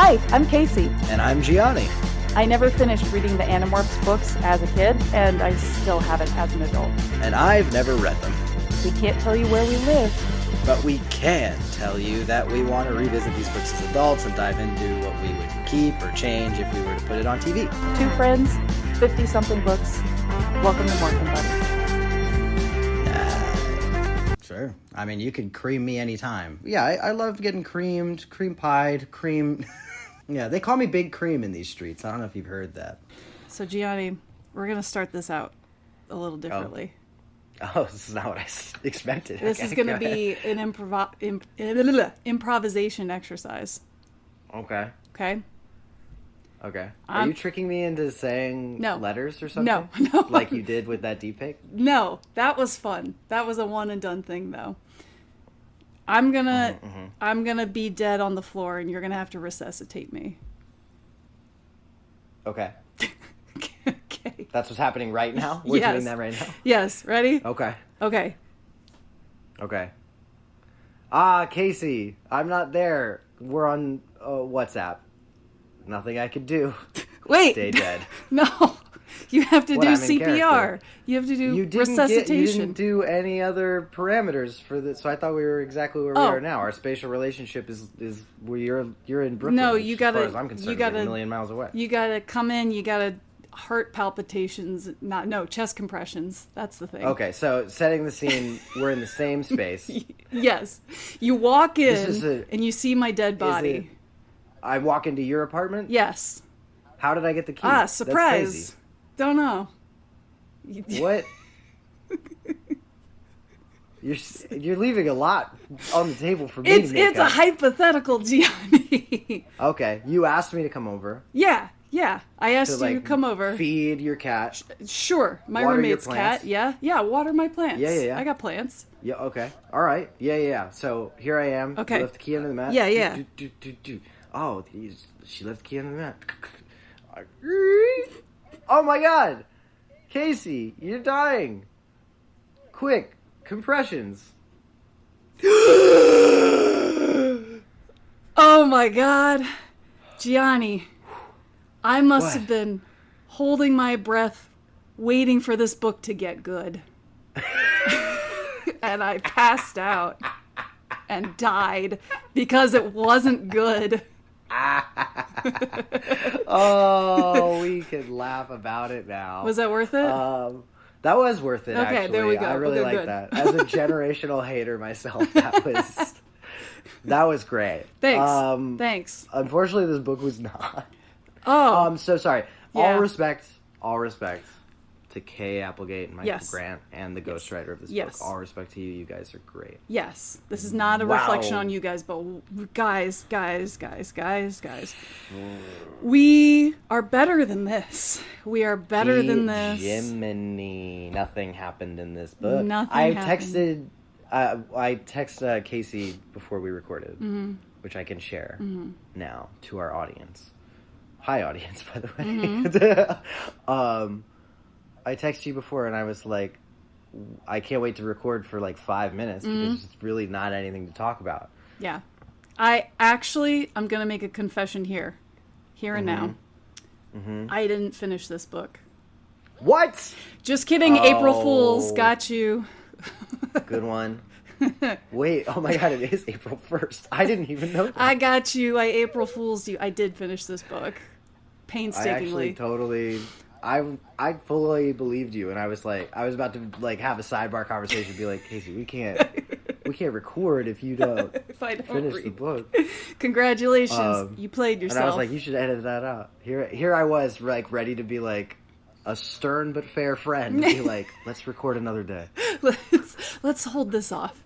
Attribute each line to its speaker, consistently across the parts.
Speaker 1: Hi, I'm Casey.
Speaker 2: And I'm Gianni.
Speaker 1: I never finished reading the Animorphs books as a kid, and I still haven't as an adult.
Speaker 2: And I've never read them.
Speaker 1: We can't tell you where we live.
Speaker 2: But we can tell you that we want to revisit these books as adults and dive into what we would keep or change if we were to put it on TV.
Speaker 1: Two friends, 50-something books. Welcome to morphinbuddies.
Speaker 2: Sure. I mean, you can cream me anytime. Yeah, I love getting creamed, cream pied, cream... Yeah, they call me Big Cream in these streets. I don't know if you've heard that.
Speaker 1: So, Gianni, we're going to start this out a little differently.
Speaker 2: Oh, this is not what I expected.
Speaker 1: This is going to be an improvisation exercise.
Speaker 2: Okay.
Speaker 1: Okay?
Speaker 2: Okay. Are you tricking me into saying letters or something?
Speaker 1: No.
Speaker 2: Like you did with that deep pic?
Speaker 1: No, that was fun. That was a one and done thing, though. I'm gonna be dead on the floor, and you're gonna have to resuscitate me.
Speaker 2: Okay.
Speaker 1: Okay.
Speaker 2: That's what's happening right now? We're doing that right now?
Speaker 1: Yes. Ready?
Speaker 2: Okay.
Speaker 1: Okay.
Speaker 2: Okay. Casey, I'm not there. We're on WhatsApp. Nothing I could do.
Speaker 1: Wait.
Speaker 2: Stay dead.
Speaker 1: No. You have to do CPR. You have to do resuscitation.
Speaker 2: You didn't do any other parameters for this, so I thought we were exactly where we are now. Our spatial relationship is where you're in Brooklyn.
Speaker 1: No,
Speaker 2: you gotta. As far as I'm concerned, like a million miles away.
Speaker 1: You gotta come in. You gotta heart palpitations. Chest compressions. That's the thing.
Speaker 2: Okay, so setting the scene, we're in the same space.
Speaker 1: Yes, you walk in and you see my dead body.
Speaker 2: I walk into your apartment.
Speaker 1: Yes.
Speaker 2: How did I get the key?
Speaker 1: Surprise.
Speaker 2: That's crazy.
Speaker 1: Don't know.
Speaker 2: What? You're leaving a lot on the table for me to make
Speaker 1: It's a hypothetical, Gianni.
Speaker 2: Okay, you asked me to come over.
Speaker 1: Yeah. I asked you to come over.
Speaker 2: Feed your cat.
Speaker 1: Sure, my roommate's cat. Yeah, water my plants.
Speaker 2: Yeah.
Speaker 1: I got plants.
Speaker 2: Yeah, okay. All right. Yeah. So here I am.
Speaker 1: Okay.
Speaker 2: You left the key under the mat.
Speaker 1: Yeah.
Speaker 2: Oh, she left the key under the mat. Oh my God! Casey, you're dying. Quick, compressions.
Speaker 1: Oh my God. Gianni, I must have been holding my breath, waiting for this book to get good. And I passed out and died because it wasn't good.
Speaker 2: Oh, we could laugh about it now.
Speaker 1: Was that worth it?
Speaker 2: That was worth it.
Speaker 1: Okay,
Speaker 2: actually.
Speaker 1: there we go.
Speaker 2: I really like that. As a generational hater myself, that was great.
Speaker 1: Thanks.
Speaker 2: Unfortunately, this book was not.
Speaker 1: Oh,
Speaker 2: I'm so sorry.
Speaker 1: Yeah.
Speaker 2: All respect to Kay Applegate and Michael Grant and the ghostwriter of this book. All respect to you. You guys are great.
Speaker 1: Yes. This is not a reflection on you guys, but guys. We are better than this. We are better than this.
Speaker 2: Jiminy. Nothing happened in this book.
Speaker 1: Nothing
Speaker 2: happened. I texted Casey before we recorded, which I can share now to our audience. Hi, audience, by the way. I texted you before and I was like, I can't wait to record for like 5 minutes because it's really not anything to talk about.
Speaker 1: Yeah. I'm going to make a confession here and now. I didn't finish this book.
Speaker 2: What?
Speaker 1: Just kidding. April Fools. Got you.
Speaker 2: Good one. Wait, oh my God, it is April 1st. I didn't even know that.
Speaker 1: I got you. I April Fool's you. I did finish this book. Painstakingly.
Speaker 2: I fully believed you, and I was about to like have a sidebar conversation, be like, Casey, we can't record if you don't
Speaker 1: if I don't
Speaker 2: finish the book.
Speaker 1: Congratulations, you played yourself.
Speaker 2: And I was like, you should edit that out. Here I was, like ready to be like a stern but fair friend, be like, let's record another day.
Speaker 1: Let's hold this off.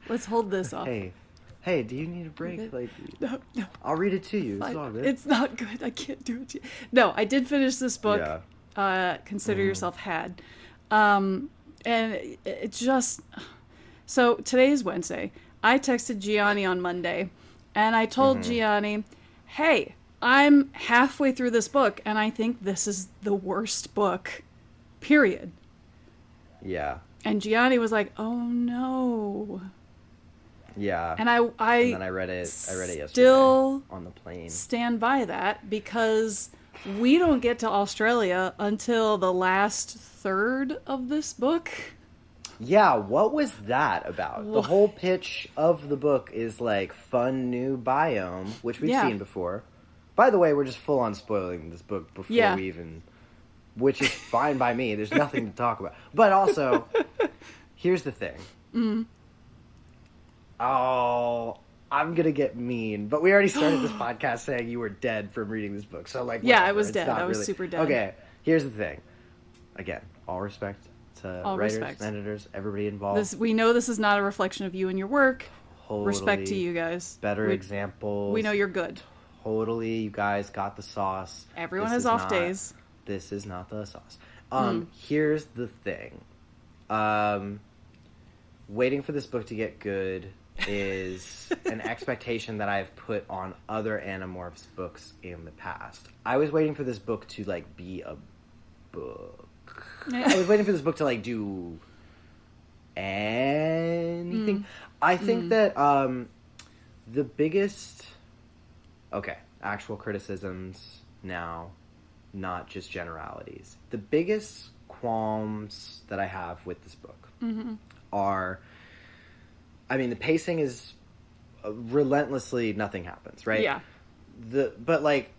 Speaker 2: Hey, do you need a break? Like,
Speaker 1: no.
Speaker 2: I'll read it to you. It's all good.
Speaker 1: It's not good. I can't do it to you. No, I did finish this book.
Speaker 2: Yeah.
Speaker 1: Consider yourself had. And it just... So today is Wednesday. I texted Gianni on Monday, and I told Gianni, hey, I'm halfway through this book, and I think this is the worst book, period.
Speaker 2: Yeah.
Speaker 1: And Gianni was like, oh no.
Speaker 2: Yeah.
Speaker 1: And
Speaker 2: And then I read it yesterday
Speaker 1: still
Speaker 2: on the plane.
Speaker 1: stand by that because we don't get to Australia until the last third of this book.
Speaker 2: Yeah, what was that about? The whole pitch of the book is like fun new biome, which we've seen before. By the way, we're just full on spoiling this book before we even, which is fine by me. There's nothing to talk about. But also, here's the thing. Oh, I'm gonna get mean, but we already started this podcast saying you were dead from reading this book. So like,
Speaker 1: yeah,
Speaker 2: whatever.
Speaker 1: I was
Speaker 2: It's
Speaker 1: dead.
Speaker 2: not
Speaker 1: I was
Speaker 2: really...
Speaker 1: super dead.
Speaker 2: Okay, here's the thing. Again, all respect to writers, editors, everybody involved.
Speaker 1: We know this is not a reflection of you and your work.
Speaker 2: Totally
Speaker 1: Respect to you guys.
Speaker 2: Better examples.
Speaker 1: We know you're good.
Speaker 2: Totally, you guys got the sauce.
Speaker 1: Everyone has off days.
Speaker 2: This is not the sauce. Here's the thing. Waiting for this book to get good is an expectation that I've put on other Animorphs books in the past. I was waiting for this book to like be a book. I was waiting for this book to like do anything. I think that the biggest actual criticisms now, not just generalities. The biggest qualms that I have with this book are, I mean, the pacing is relentlessly nothing happens, right?
Speaker 1: Yeah.
Speaker 2: But like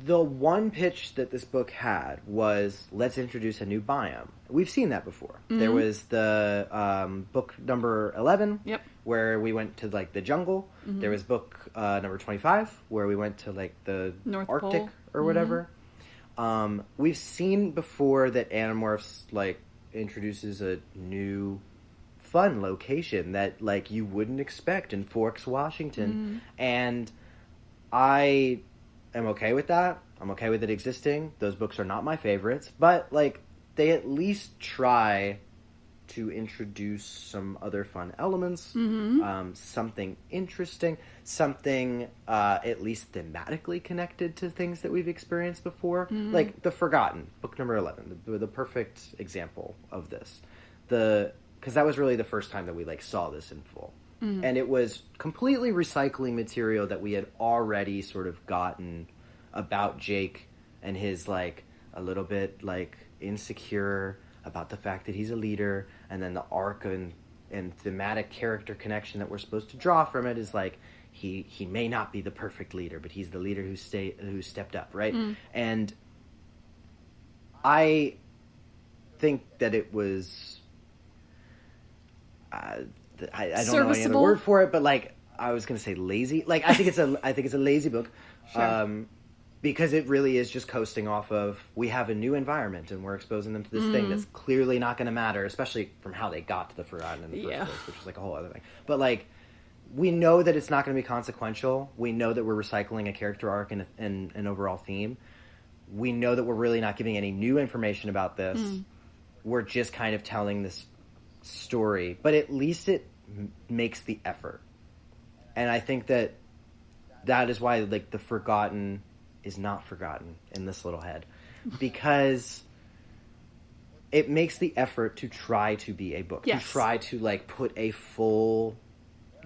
Speaker 2: the one pitch that this book had was, let's introduce a new biome. We've seen that before. There was the book number 11, where we went to like the jungle. There was book number 25, where we went to like the
Speaker 1: North
Speaker 2: Arctic
Speaker 1: Pole.
Speaker 2: or whatever. We've seen before that Animorphs like introduces a new fun location that like you wouldn't expect in Forks, Washington. And I am okay with that. I'm okay with it existing. Those books are not my favorites, but like they at least try to introduce some other fun elements, something interesting, something at least thematically connected to things that we've experienced before. Like The Forgotten, book number 11, the perfect example of this. Because that was really the first time that we like saw this in full. And it was completely recycling material that we had already sort of gotten about Jake and his like a little bit like insecure about the fact that he's a leader, and then the arc and thematic character connection that we're supposed to draw from it is like he may not be the perfect leader, but he's the leader who stepped up, right? And I think that it was I don't know any other word for it, but like I was gonna say lazy. Like I think it's a lazy book, because it really is just coasting off of, we have a new environment and we're exposing them to this thing that's clearly not going to matter, especially from how they got to the Forgotten in the first place, which is like a whole other thing. But like we know that it's not going to be consequential. We know that we're recycling a character arc and an overall theme. We know that we're really not giving any new information about this. We're just kind of telling this story, but at least it makes the effort. And I think that is why like the Forgotten is not forgotten in this little head, because it makes the effort to try to be a book, to try to like put a full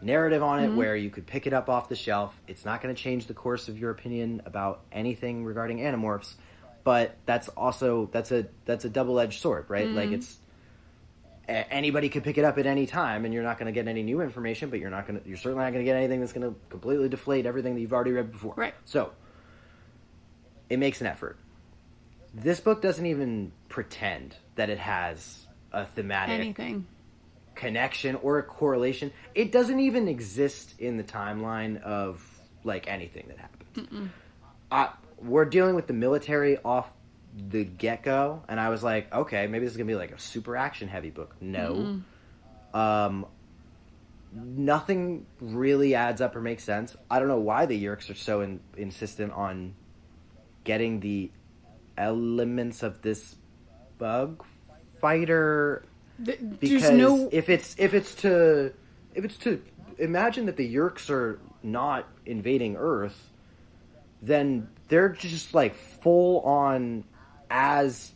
Speaker 2: narrative on it where you could pick it up off the shelf. It's not going to change the course of your opinion about anything regarding Animorphs, but that's a double-edged sword, right? Like it's anybody could pick it up at any time, and you're not going to get any new information, but you're certainly not going to get anything that's going to completely deflate everything that you've already read before.
Speaker 1: Right.
Speaker 2: So it makes an effort. This book doesn't even pretend that it has a thematic connection or a correlation. It doesn't even exist in the timeline of like anything that happens. We're dealing with the military off the get-go, and I was like, okay, maybe this is gonna be like a super action heavy book. No. Nothing really adds up or makes sense. I don't know why the Yeerks are so insistent on getting the elements of this bug fighter, because if it's to imagine that the Yeerks are not invading Earth, then they're just like full on as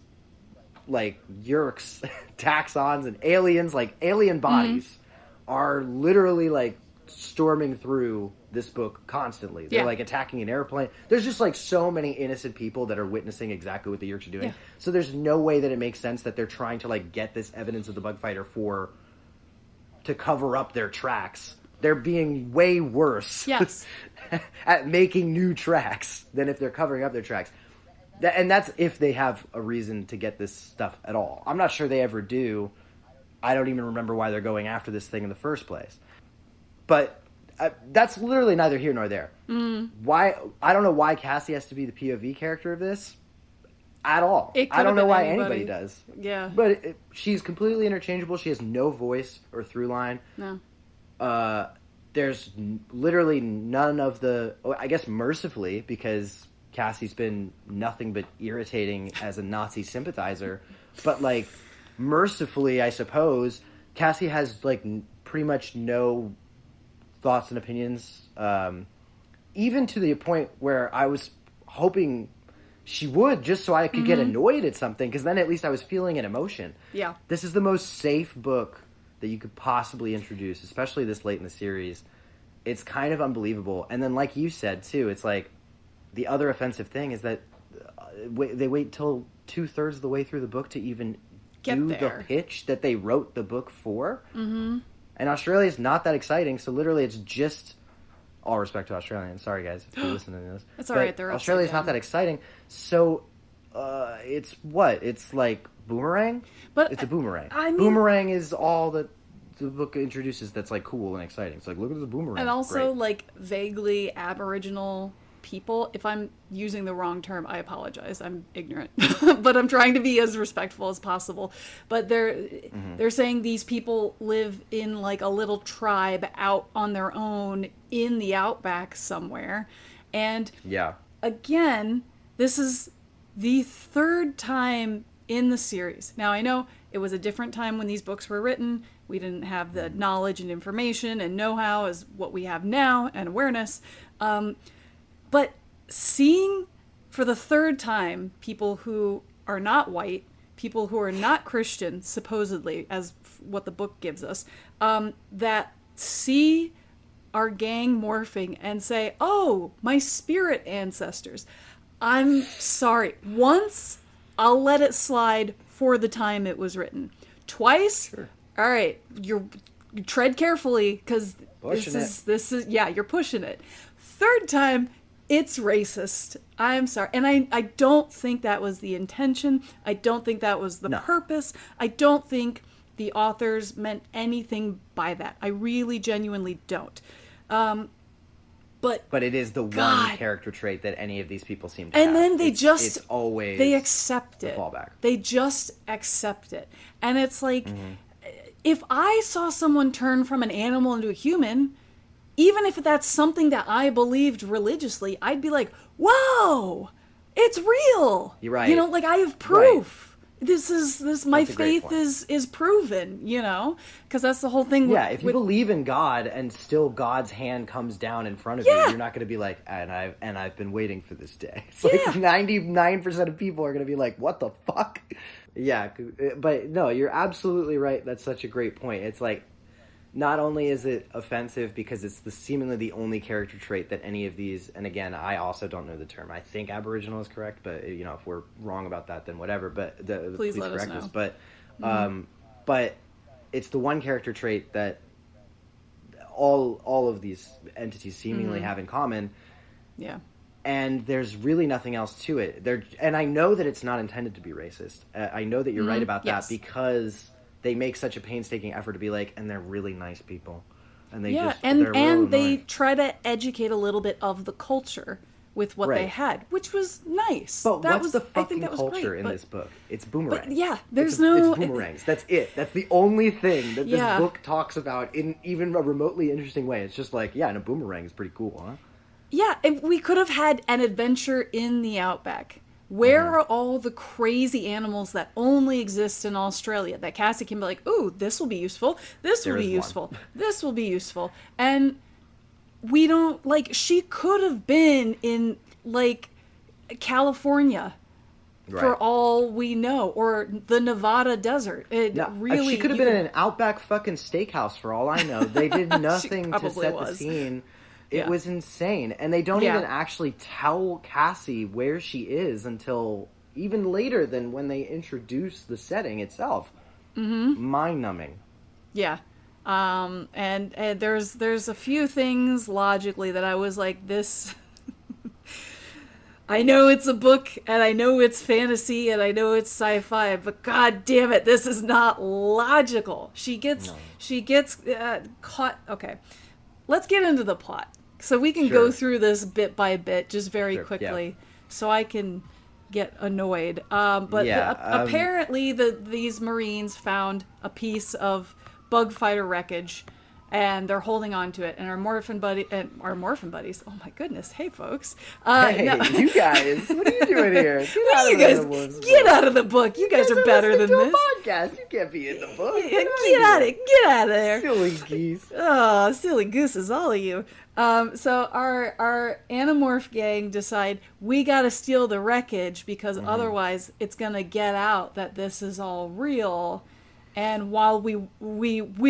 Speaker 2: like Yeerks, taxons and aliens, like alien bodies are literally like storming through this book constantly. They're like attacking an airplane. There's just like so many innocent people that are witnessing exactly what the Yeerks are doing.
Speaker 1: Yeah.
Speaker 2: So there's no way that it makes sense that they're trying to like get this evidence of the bug fighter to cover up their tracks. They're being way worse at making new tracks than if they're covering up their tracks. And that's if they have a reason to get this stuff at all. I'm not sure they ever do. I don't even remember why they're going after this thing in the first place. But that's literally neither here nor there. Why? I don't know why Cassie has to be the POV character of this at all. I don't know why anybody does.
Speaker 1: Yeah.
Speaker 2: But she's completely interchangeable. She has no voice or through line.
Speaker 1: No.
Speaker 2: There's literally none of the... I guess mercifully, because Cassie's been nothing but irritating as a Nazi sympathizer. But, like, mercifully, I suppose, Cassie has, like, pretty much no thoughts and opinions. Even to the point where I was hoping she would, just so I could get annoyed at something, because then at least I was feeling an emotion.
Speaker 1: Yeah.
Speaker 2: This is the most safe book that you could possibly introduce, especially this late in the series. It's kind of unbelievable. And then, like you said, too, it's like, the other offensive thing is that they wait till 2/3 of the way through the book to even do the pitch that they wrote the book for. Mm-hmm. And Australia's not that exciting, so literally it's just... All respect to Australians. Sorry, guys, if you're listening to this.
Speaker 1: It's all right. They're
Speaker 2: Australia's not that exciting, so it's what? It's like Boomerang?
Speaker 1: But
Speaker 2: it's a boomerang.
Speaker 1: I mean,
Speaker 2: Boomerang is all that the book introduces that's like cool and exciting. It's like, look at the boomerang.
Speaker 1: And also,
Speaker 2: Great.
Speaker 1: like, vaguely Aboriginal people. If I'm using the wrong term, I apologize. I'm ignorant. But I'm trying to be as respectful as possible. But they're saying these people live in, like, a little tribe out on their own in the outback somewhere. And again, this is the third time in the series. Now, I know it was a different time when these books were written. We didn't have the knowledge and information and know-how as what we have now and awareness. But seeing for the third time people who are not white, people who are not Christian, supposedly, as what the book gives us, that see our gang morphing and say, oh, my spirit ancestors. I'm sorry. Once, I'll let it slide for the time it was written. Twice, sure. All right, you tread carefully, because this is you're pushing it. Third time, it's racist. I'm sorry. And I don't think that was the intention. I don't think that was the purpose. I don't think the authors meant anything by that. I really genuinely don't. But
Speaker 2: it is the one character trait that any of these people seem to have.
Speaker 1: And then it's
Speaker 2: always
Speaker 1: they accept it.
Speaker 2: Fallback.
Speaker 1: They just accept it. And it's like, if I saw someone turn from an animal into a human, even if that's something that I believed religiously, I'd be like, whoa, it's real.
Speaker 2: You're right.
Speaker 1: You know, like, I have proof. Right. My faith is proven, you know, because that's the whole thing.
Speaker 2: Yeah, if you believe in God and still God's hand comes down in front of you, you're not going to be like, and I've been waiting for this day. It's like 99% of people are going to be like, what the fuck? Yeah, but no, you're absolutely right. That's such a great point. It's like, not only is it offensive because it's seemingly the only character trait that any of these, and again, I also don't know the term. I think Aboriginal is correct, but you know, if we're wrong about that, then whatever. But please correct us. But but it's the one character trait that all of these entities seemingly have in common. Yeah. And there's really nothing else to it. And I know that it's not intended to be racist. I know that you're right about that because they make such a painstaking effort to be like, and they're really nice people, and they
Speaker 1: they try to educate a little bit of the culture with what they had, which was nice.
Speaker 2: But what's the fucking culture in this book? It's boomerangs.
Speaker 1: But yeah, it's
Speaker 2: boomerangs. That's it. That's the only thing that this book talks about in even a remotely interesting way. It's just like, and a boomerang is pretty cool, huh? Yeah,
Speaker 1: we could have had an adventure in the outback. Where are all the crazy animals that only exist in Australia that Cassie can be like, ooh, this will be useful. This will be useful. This will be useful. And we don't, like, she could have been in, like, California for all we know, or the Nevada desert. It really,
Speaker 2: she could have been in an Outback fucking steakhouse for all I know. They did nothing to set the scene. It was insane. And they don't even actually tell Cassie where she is until even later than when they introduce the setting itself. Mind-numbing.
Speaker 1: Yeah. And there's a few things logically that I was like, this... I know it's a book, and I know it's fantasy, and I know it's sci-fi, but god damn it, this is not logical. She gets caught. Okay, let's get into the plot so we can go through this bit by bit, just very quickly, so I can get annoyed. Apparently, these Marines found a piece of bug fighter wreckage. And they're holding on to it, and our morphin buddies. Oh my goodness! Hey, folks.
Speaker 2: You guys, what are you doing here?
Speaker 1: Get out of the book. You guys are better than this.
Speaker 2: Podcast. You can't be in the book.
Speaker 1: Get out of there.
Speaker 2: Silly geese.
Speaker 1: Oh, silly gooses, all of you. So our Animorph gang decide we got to steal the wreckage because otherwise it's gonna get out that this is all real. And while we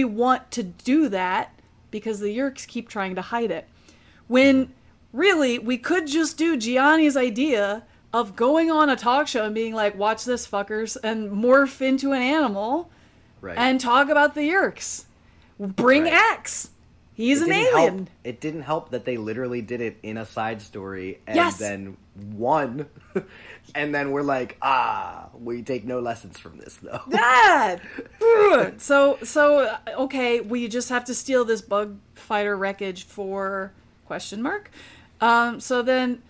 Speaker 1: want to do that because the Yeerks keep trying to hide it, when really we could just do Gianni's idea of going on a talk show and being like, "Watch this, fuckers," and morph into an animal, and talk about the Yeerks. Bring Axe. He's an alien.
Speaker 2: It didn't help that they literally did it in a side story and then won. And then we're like, we take no lessons from this, though.
Speaker 1: Dad! So, okay, we just have to steal this bug fighter wreckage for ? So then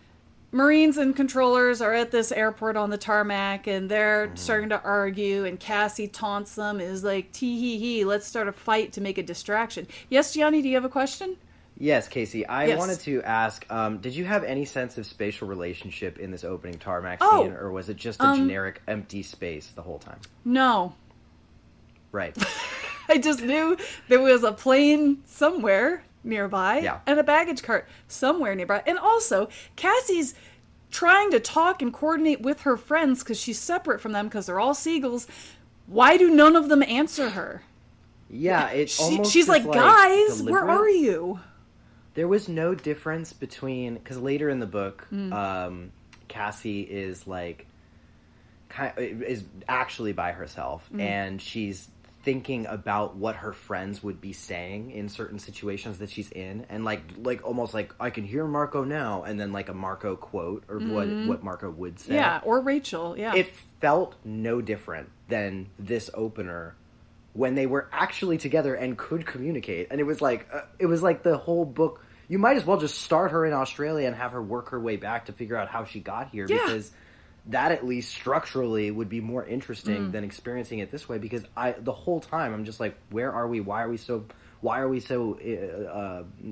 Speaker 1: Marines and controllers are at this airport on the tarmac, and they're starting to argue, and Cassie taunts them, is like, tee-hee-hee, let's start a fight to make a distraction. Yes, Gianni, do you have a question?
Speaker 2: Yes, Casey. I wanted to ask, did you have any sense of spatial relationship in this opening tarmac scene, or was it just a generic empty space the whole time?
Speaker 1: No.
Speaker 2: Right.
Speaker 1: I just knew there was a plane somewhere nearby and a baggage cart somewhere nearby. And also, Cassie's trying to talk and coordinate with her friends because she's separate from them because they're all seagulls. Why do none of them answer her?
Speaker 2: Yeah,
Speaker 1: she's like, guys,
Speaker 2: deliberate.
Speaker 1: Where are you?
Speaker 2: There was no difference between, because later in the book, Cassie is like, is actually by herself, and she's thinking about what her friends would be saying in certain situations that she's in, and like almost like, I can hear Marco now, and then like a Marco quote or what Marco would say.
Speaker 1: Yeah, or Rachel. Yeah,
Speaker 2: it felt no different than this opener when they were actually together and could communicate. And it was like the whole book, you might as well just start her in Australia and have her work her way back to figure out how she got here, because that at least structurally would be more interesting than experiencing it this way, because the whole time I'm just like, where are we? Why are we so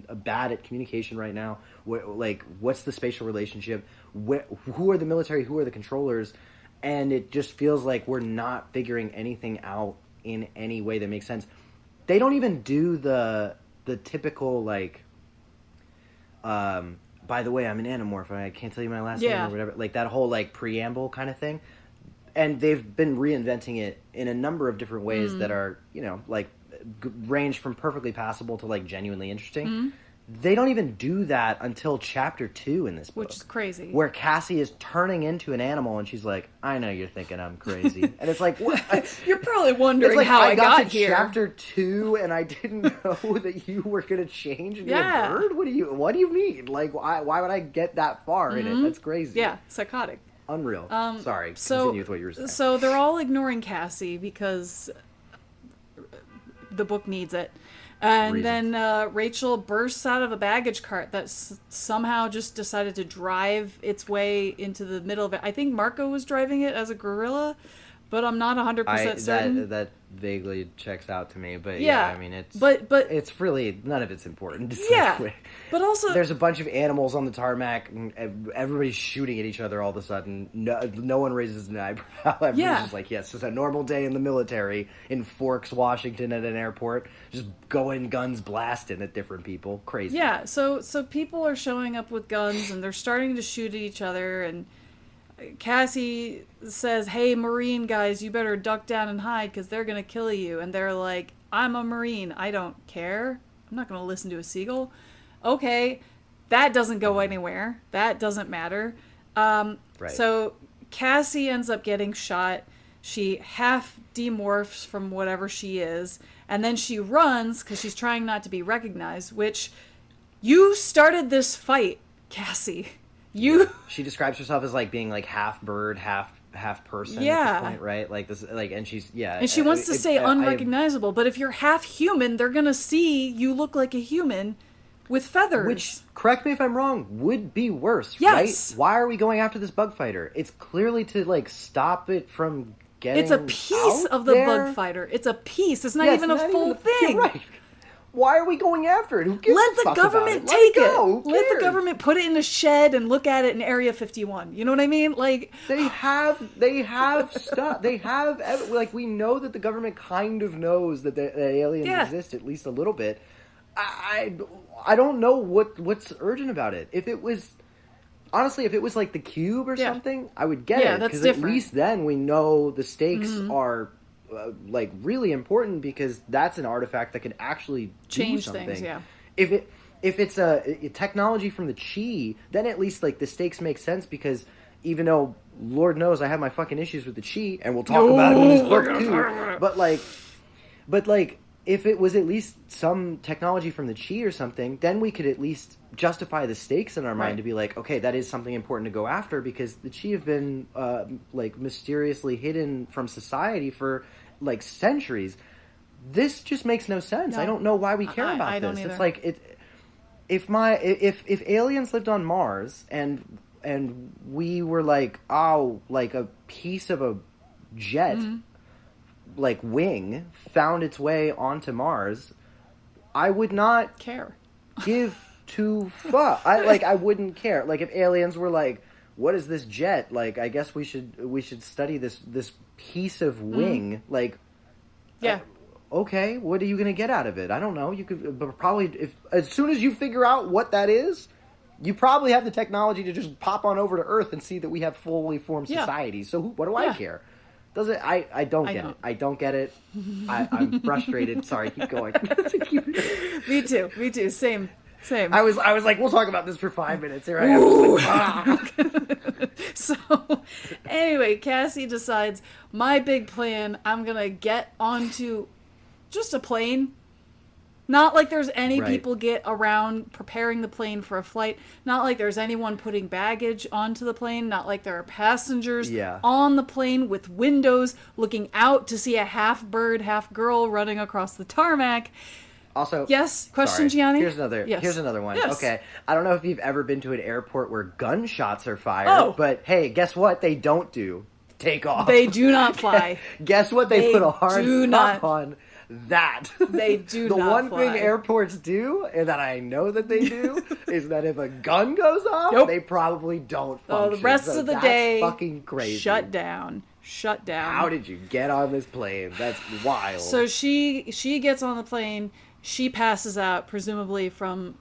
Speaker 2: bad at communication right now? What's the spatial relationship? Who are the military? Who are the controllers? And it just feels like we're not figuring anything out in any way that makes sense. They don't even do the typical like, by the way, I'm an Animorph, I can't tell you my last name or whatever, like that whole like preamble kind of thing. And they've been reinventing it in a number of different ways that are, like range from perfectly passable to like genuinely interesting. They don't even do that until chapter 2 in this book.
Speaker 1: Which is crazy. Where
Speaker 2: Cassie is turning into an animal and she's like, I know you're thinking I'm crazy. And it's like, what?
Speaker 1: You're probably wondering how I got
Speaker 2: to
Speaker 1: here.
Speaker 2: Chapter 2 and I didn't know that you were going to change and be a bird? What do you mean? Like, why would I get that far in it? That's crazy.
Speaker 1: Yeah, psychotic.
Speaker 2: Unreal. Sorry, continue with what you were saying.
Speaker 1: So they're all ignoring Cassie because the book needs it. And then Rachel bursts out of a baggage cart that somehow just decided to drive its way into the middle of it. I think Marco was driving it as a gorilla, but I'm not 100% certain.
Speaker 2: That vaguely checks out to me, but I mean, it's
Speaker 1: but
Speaker 2: it's really, none of it's important.
Speaker 1: But also
Speaker 2: there's a bunch of animals on the tarmac, and everybody's shooting at each other all of a sudden. No one raises an eyebrow. Everybody's just like, yes, it's a normal day in the military in Forks, Washington, at an airport, just going guns blasting at different people. Crazy.
Speaker 1: Yeah, so people are showing up with guns, and they're starting to shoot at each other, and Cassie says, "Hey, Marine guys, you better duck down and hide because they're gonna kill you." And they're like, "I'm a Marine. I don't care. I'm not gonna listen to a seagull." Okay, that doesn't go anywhere. That doesn't matter.
Speaker 2: Right.
Speaker 1: So Cassie ends up getting shot. She half demorphs from whatever she is, and then she runs because she's trying not to be recognized, which you started this fight, Cassie.
Speaker 2: She describes herself as like being like half bird, half person
Speaker 1: Yeah.
Speaker 2: at this point, right? Like this, like, and she's
Speaker 1: And she wants to stay unrecognizable, but if you're half human, they're gonna see you look like a human with feathers.
Speaker 2: Which, correct me if I'm wrong, would be worse,
Speaker 1: Yes.
Speaker 2: right? Why are we going after this bug fighter? It's clearly to like stop it from getting.
Speaker 1: It's a piece
Speaker 2: out
Speaker 1: of the
Speaker 2: there.
Speaker 1: bug fighter. It's a piece. It's not
Speaker 2: Yeah,
Speaker 1: even
Speaker 2: it's
Speaker 1: a
Speaker 2: not
Speaker 1: full
Speaker 2: even
Speaker 1: thing.
Speaker 2: You're right. Why are we going after it? Who gives
Speaker 1: Let
Speaker 2: a
Speaker 1: the
Speaker 2: fuck
Speaker 1: government
Speaker 2: about it?
Speaker 1: take
Speaker 2: Let
Speaker 1: it.
Speaker 2: go. Who
Speaker 1: Let the
Speaker 2: cares?
Speaker 1: government put it in a shed and look at it in Area 51. You know what I mean? Like,
Speaker 2: They have stuff. They have, like, we know that the government kind of knows that the aliens
Speaker 1: Yeah.
Speaker 2: exist at least a little bit. I don't know what's urgent about it. If it was, honestly, if it was like the cube or
Speaker 1: Yeah.
Speaker 2: something, I would get
Speaker 1: Yeah,
Speaker 2: it.
Speaker 1: that's
Speaker 2: Because at
Speaker 1: different.
Speaker 2: least then we know the stakes are like really important because that's an artifact that could actually do
Speaker 1: Change
Speaker 2: something.
Speaker 1: things, yeah.
Speaker 2: If it's a technology from the Chi, then at least like the stakes make sense because even though Lord knows I have my fucking issues with the Chi, and we'll talk about it in this book too. But like if it was at least some technology from the Chi or something, then we could at least justify the stakes in our mind
Speaker 1: Right.
Speaker 2: to be like, okay, that is something important to go after because the Chi have been like mysteriously hidden from society for like centuries. This just makes no sense.
Speaker 1: No.
Speaker 2: I don't know why we care about
Speaker 1: I
Speaker 2: this.
Speaker 1: don't either.
Speaker 2: It's like if aliens lived on Mars and we were like, oh, like a piece of a jet like wing found its way onto Mars, I would not
Speaker 1: care.
Speaker 2: give two fuck. I wouldn't care. Like if aliens were like, what is this jet? Like I guess we should study this piece of wing. Like
Speaker 1: Yeah.
Speaker 2: okay, what are you going to get out of it? I don't know. You could but probably, if as soon as you figure out what that is, you probably have the technology to just pop on over to Earth and see that we have fully formed
Speaker 1: Yeah.
Speaker 2: societies. So what do I
Speaker 1: Yeah.
Speaker 2: care? Does it? I don't get
Speaker 1: don't.
Speaker 2: it. I don't get it. I'm frustrated. Sorry, keep going.
Speaker 1: Me too. Same.
Speaker 2: I was like, we'll talk about this for 5 minutes. Here I am. Just like,
Speaker 1: So, anyway, Cassie decides, my big plan, I'm gonna get onto just a plane. Not like there's any
Speaker 2: Right.
Speaker 1: people get around preparing the plane for a flight. Not like there's anyone putting baggage onto the plane. Not like there are passengers
Speaker 2: Yeah.
Speaker 1: on the plane with windows looking out to see a half bird, half girl running across the tarmac.
Speaker 2: Also,
Speaker 1: Yes? Question,
Speaker 2: sorry.
Speaker 1: Gianni?
Speaker 2: Here's another.
Speaker 1: Yes.
Speaker 2: Here's another one.
Speaker 1: Yes.
Speaker 2: Okay, I don't know if you've ever been to an airport where gunshots are fired.
Speaker 1: Oh.
Speaker 2: But hey, guess what? They don't do take off.
Speaker 1: They do not fly.
Speaker 2: Guess what? They
Speaker 1: They
Speaker 2: put a hard
Speaker 1: do
Speaker 2: stop
Speaker 1: not.
Speaker 2: on that.
Speaker 1: They do
Speaker 2: the
Speaker 1: not
Speaker 2: one
Speaker 1: fly.
Speaker 2: thing airports do, and that I know that they do, is that if a gun goes off,
Speaker 1: Nope.
Speaker 2: they probably don't
Speaker 1: Oh,
Speaker 2: function.
Speaker 1: the rest
Speaker 2: So
Speaker 1: of the
Speaker 2: that's
Speaker 1: day,
Speaker 2: fucking crazy.
Speaker 1: Shut down.
Speaker 2: How did you get on this plane? That's wild.
Speaker 1: So she gets on the plane. She passes out, presumably from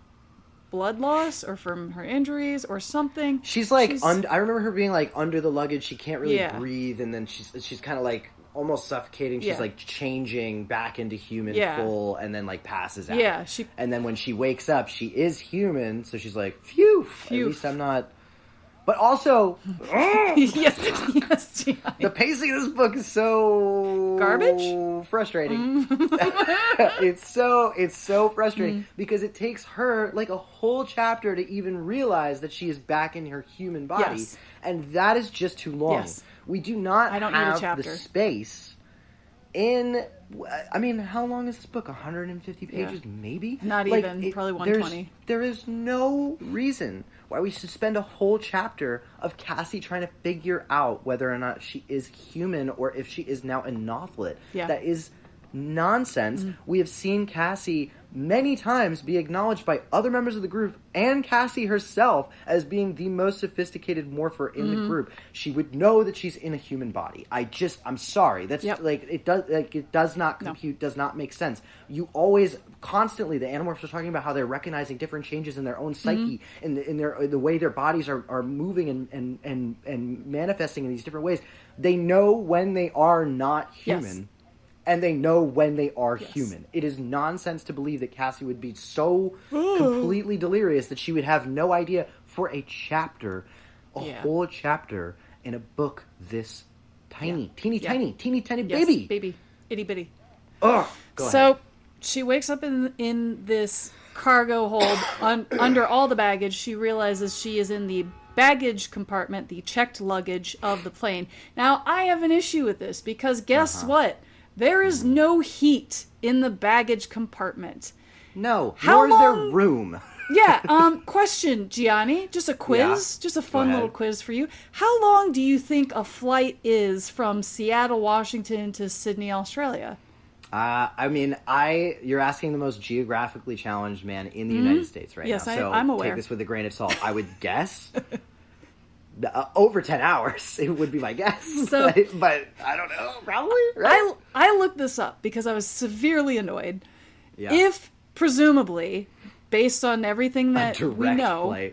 Speaker 1: blood loss or from her injuries or something.
Speaker 2: She's like, I remember her being like under the luggage. She can't really
Speaker 1: Yeah.
Speaker 2: breathe, and then she's kind of like almost suffocating. She's
Speaker 1: Yeah.
Speaker 2: like changing back into human
Speaker 1: Yeah.
Speaker 2: full, and then like passes out.
Speaker 1: Yeah,
Speaker 2: And then when she wakes up, she is human. So she's like, phew.
Speaker 1: Phew.
Speaker 2: At least I'm not. But also,
Speaker 1: yes, Gianni.
Speaker 2: the pacing of this book is so
Speaker 1: Garbage?
Speaker 2: frustrating. it's so frustrating because it takes her like a whole chapter to even realize that she is back in her human body,
Speaker 1: Yes.
Speaker 2: and that is just too long.
Speaker 1: Yes.
Speaker 2: We do not
Speaker 1: I don't need a
Speaker 2: have the
Speaker 1: chapter.
Speaker 2: space. I mean, how long is this book? 150 pages,
Speaker 1: Yeah.
Speaker 2: maybe?
Speaker 1: Not
Speaker 2: Like,
Speaker 1: even, probably 120.
Speaker 2: There is no reason why we should spend a whole chapter of Cassie trying to figure out whether or not she is human or if she is now a Nothlit.
Speaker 1: Yeah.
Speaker 2: That is nonsense. We have seen Cassie many times be acknowledged by other members of the group and Cassie herself as being the most sophisticated morpher in the group. She would know that she's in a human body. I'm sorry. That's it does not compute, does not make sense. You always constantly, the Animorphs are talking about how they're recognizing different changes in their own psyche, in the way their bodies are moving and manifesting in these different ways. They know when they are not human.
Speaker 1: Yes.
Speaker 2: And they know when they are human. It is nonsense to believe that Cassie would be so completely delirious that she would have no idea for a chapter, whole chapter in a book this tiny, teeny tiny baby.
Speaker 1: Baby. Itty bitty.
Speaker 2: Ugh. Go ahead.
Speaker 1: She wakes up in this cargo hold under all the baggage. She realizes she is in the baggage compartment, the checked luggage of the plane. Now, I have an issue with this because guess what? There is no heat in the baggage compartment.
Speaker 2: No, nor is there room.
Speaker 1: Question, Gianni. Just a quiz. Just a fun little quiz for you. How long do you think a flight is from Seattle, Washington to Sydney, Australia?
Speaker 2: You're asking the most geographically challenged man in the United States right now.
Speaker 1: Yes,
Speaker 2: So
Speaker 1: I'm aware.
Speaker 2: Take this with a grain of salt. I would guess over 10 hours. It would be my guess.
Speaker 1: So,
Speaker 2: but I don't know. Probably. Right?
Speaker 1: I looked this up because I was severely annoyed.
Speaker 2: Yeah.
Speaker 1: If presumably, based on everything that we know,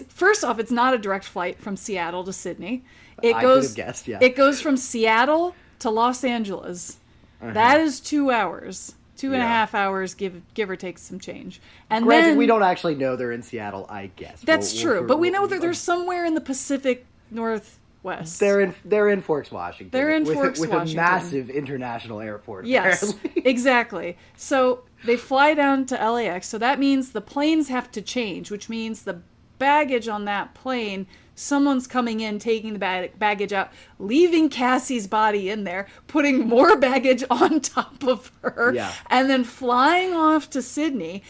Speaker 1: first off, it's not a direct flight from Seattle to Sydney.
Speaker 2: I could have guessed. Yeah.
Speaker 1: It goes from Seattle to Los Angeles. That is 2 hours. 2.5 hours, give or take some change. And
Speaker 2: granted,
Speaker 1: then
Speaker 2: we don't actually know they're in Seattle, I guess.
Speaker 1: That's true, but we know that they're somewhere in the Pacific Northwest.
Speaker 2: They're in Forks, Washington.
Speaker 1: They're in Forks,
Speaker 2: with
Speaker 1: Washington.
Speaker 2: a massive international airport.
Speaker 1: Yes,
Speaker 2: apparently.
Speaker 1: Exactly. So they fly down to LAX. So that means the planes have to change, which means the baggage on that plane, someone's coming in, taking the baggage out, leaving Cassie's body in there, putting more baggage on top of her, and then flying off to Sydney.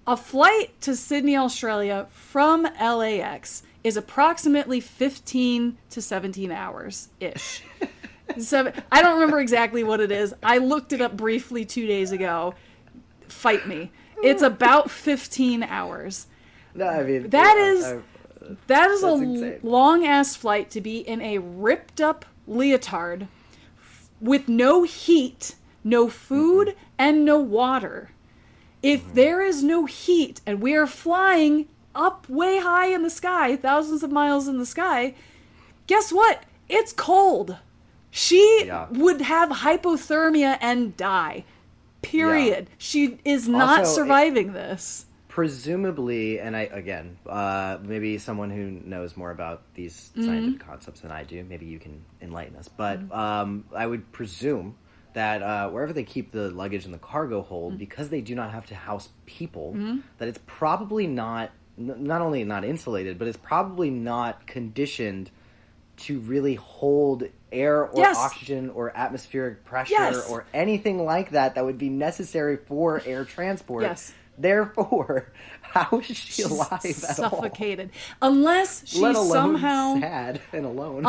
Speaker 1: A flight to Sydney, Australia from LAX is approximately 15 to 17 hours-ish. So I don't remember exactly what it is. I looked it up briefly 2 days ago. Fight me. It's about 15 hours.
Speaker 2: No, I mean...
Speaker 1: That is a
Speaker 2: insane.
Speaker 1: long-ass flight to be in a ripped-up leotard with no heat, no food, and no water. If there is no heat and we are flying up way high in the sky, thousands of miles in the sky, guess what? It's cold. She would have hypothermia and die. Period. She is not surviving this.
Speaker 2: Presumably, and maybe someone who knows more about these scientific concepts than I do, maybe you can enlighten us, but I would presume that wherever they keep the luggage in the cargo hold, because they do not have to house people, that it's probably not only not insulated, but it's probably not conditioned to really hold air or oxygen or atmospheric pressure or anything like that would be necessary for air transport. Therefore, how is she alive at all?
Speaker 1: Suffocated. Unless she somehow...
Speaker 2: sad and alone.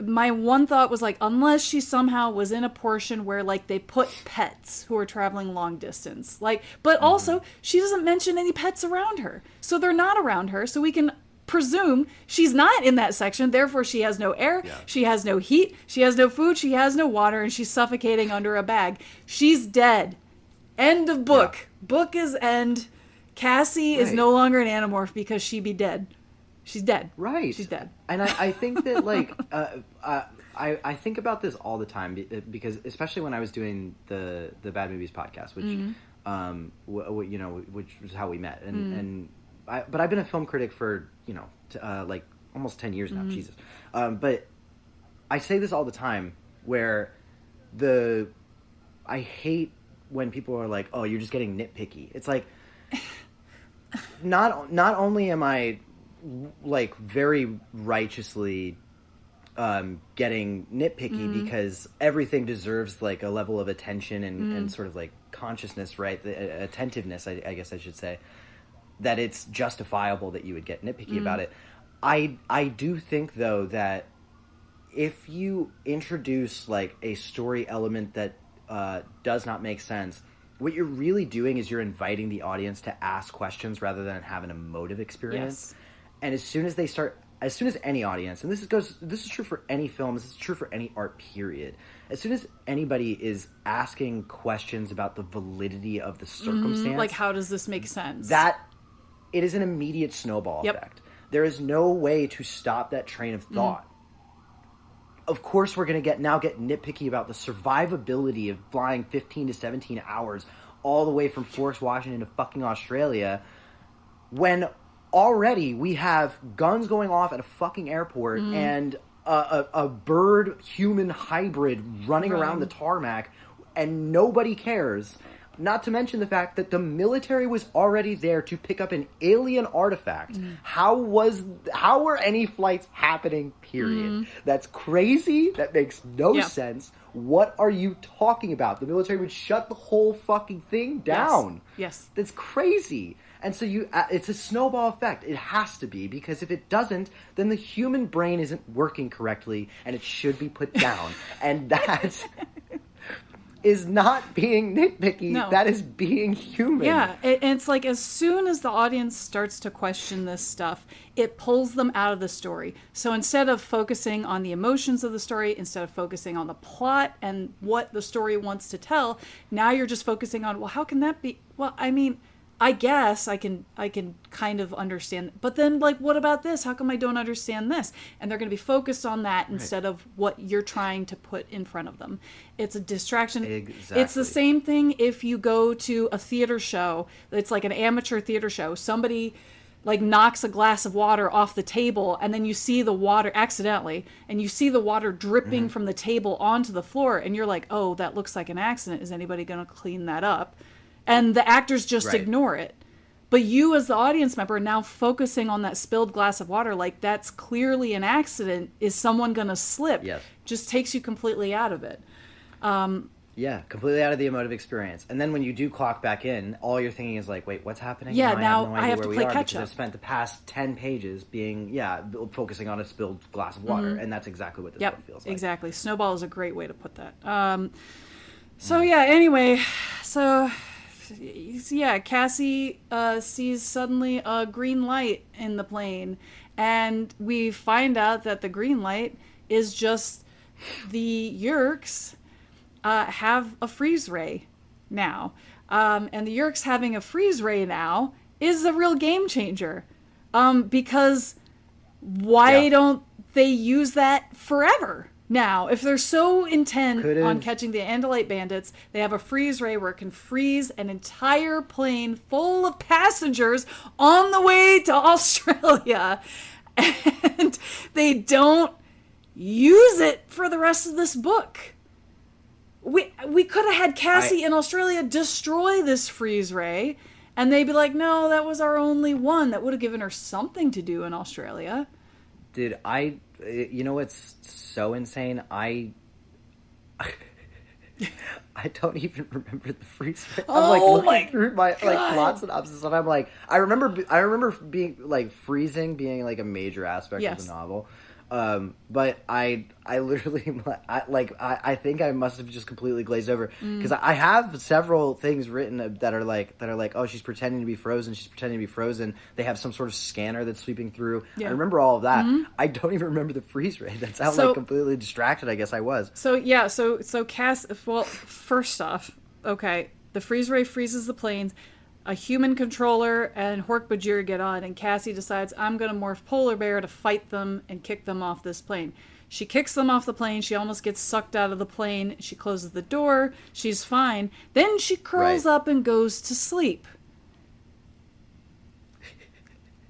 Speaker 1: My one thought was unless she somehow was in a portion where they put pets who are traveling long distance. But also, she doesn't mention any pets around her. So they're not around her, so we can presume she's not in that section, therefore she has no air, she has no heat, she has no food, she has no water, and she's suffocating under a bag. She's dead. End of book. Book is end. Cassie is no longer an Animorph because she be dead. She's dead.
Speaker 2: Right.
Speaker 1: She's dead.
Speaker 2: And I think that I think about this all the time because especially when I was doing the Bad Movies podcast, which which was how we met, but I've been a film critic for almost 10 years now. Jesus. But I say this all the time where I hate when people are like, "Oh, you're just getting nitpicky." It's like, not only am I very righteously getting nitpicky because everything deserves a level of attention and sort of consciousness, right? The attentiveness, I guess I should say, that it's justifiable that you would get nitpicky about it. I do think though that if you introduce a story element that does not make sense, what you're really doing is you're inviting the audience to ask questions rather than have an emotive experience. Yes. And as soon as any audience, and this is true for any film, this is true for any art period, as soon as anybody is asking questions about the validity of the circumstance,
Speaker 1: like how does this make sense,
Speaker 2: that it is an immediate snowball effect. There is no way to stop that train of thought. Of course, we're going to get nitpicky about the survivability of flying 15 to 17 hours all the way from Forest, Washington to fucking Australia, when already we have guns going off at a fucking airport and a bird-human hybrid running around the tarmac, and nobody cares. Not to mention the fact that the military was already there to pick up an alien artifact. How were any flights happening, period? That's crazy. That makes no sense. What are you talking about? The military would shut the whole fucking thing down.
Speaker 1: Yes.
Speaker 2: That's crazy. And so it's a snowball effect. It has to be, because if it doesn't, then the human brain isn't working correctly and it should be put down. And that is not being nitpicky. No. That is being human.
Speaker 1: Yeah, it's like as soon as the audience starts to question this stuff, it pulls them out of the story. So instead of focusing on the emotions of the story, instead of focusing on the plot and what the story wants to tell, now you're just focusing on, well, how can that be? Well, I mean, I guess I can kind of understand, but then like, what about this? How come I don't understand this? And they're going to be focused on that instead of what you're trying to put in front of them. It's a distraction.
Speaker 2: Exactly.
Speaker 1: It's the same thing if you go to a theater show. It's like an amateur theater show. Somebody like knocks a glass of water off the table, and then you see the water accidentally, and you see the water dripping from the table onto the floor, and you're like, oh, that looks like an accident. Is anybody going to clean that up? And the actors just ignore it. But you as the audience member now focusing on that spilled glass of water, like that's clearly an accident. Is someone going to slip?
Speaker 2: Yes.
Speaker 1: Just takes you completely out of it.
Speaker 2: Yeah, completely out of the emotive experience. And then when you do clock back in, all you're thinking is like, wait, what's happening?
Speaker 1: Yeah,
Speaker 2: now
Speaker 1: I have to play catch up.
Speaker 2: I've spent the past 10 pages focusing on a spilled glass of water. And that's exactly what this book feels like.
Speaker 1: Exactly. Snowball is a great way to put that. Anyway, Cassie sees suddenly a green light in the plane, and we find out that the green light is just the Yeerks have a freeze ray now. And the Yeerks having a freeze ray now is a real game changer. Because why don't they use that forever? Now, if they're so intent on catching the Andalite bandits, they have a freeze ray where it can freeze an entire plane full of passengers on the way to Australia. And they don't use it for the rest of this book. We could have had Cassie in Australia destroy this freeze ray, and they'd be like, no, that was our only one. That would have given her something to do in Australia.
Speaker 2: Dude, you know what's so insane? I don't even remember the freeze ray. I'm looking through my plot synopsis, and I'm like, I remember being like freezing being like a major aspect of the novel. But I literally, I think I must have just completely glazed over, because I have several things written that are like, oh, she's pretending to be frozen. They have some sort of scanner that's sweeping through. Yeah. I remember all of that. I don't even remember the freeze ray. That's how completely distracted I guess I was.
Speaker 1: So Cass, well, first off, okay, the freeze ray freezes the planes. A human controller and Hork-Bajir get on, and Cassie decides, I'm going to morph Polar Bear to fight them and kick them off this plane. She kicks them off the plane. She almost gets sucked out of the plane. She closes the door. She's fine. Then she curls up and goes to sleep.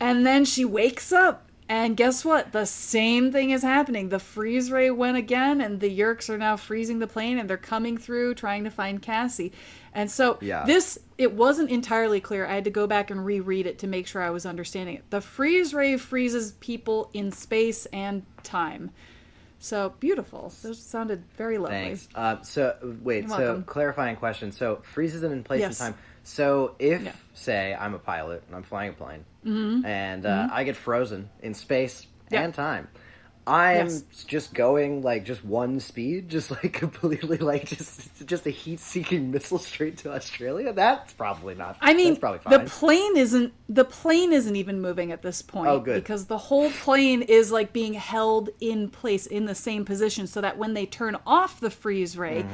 Speaker 1: And then she wakes up. And guess what? The same thing is happening. The freeze ray went again, and the Yeerks are now freezing the plane, and they're coming through trying to find Cassie. And so it wasn't entirely clear. I had to go back and reread it to make sure I was understanding it. The freeze ray freezes people in space and time. So beautiful. Those sounded very lovely.
Speaker 2: Thanks. So clarifying question. So freezes them in place and time. So if, say, I'm a pilot and I'm flying a plane, and I get frozen in space and time, I'm
Speaker 1: Yes.
Speaker 2: just going like just one speed, just like completely like just a heat-seeking missile straight to Australia. That's probably not.
Speaker 1: I mean,
Speaker 2: that's probably
Speaker 1: the
Speaker 2: fine.
Speaker 1: plane isn't even moving at this point.
Speaker 2: Oh, good.
Speaker 1: Because the whole plane is like being held in place in the same position, so that when they turn off the freeze ray,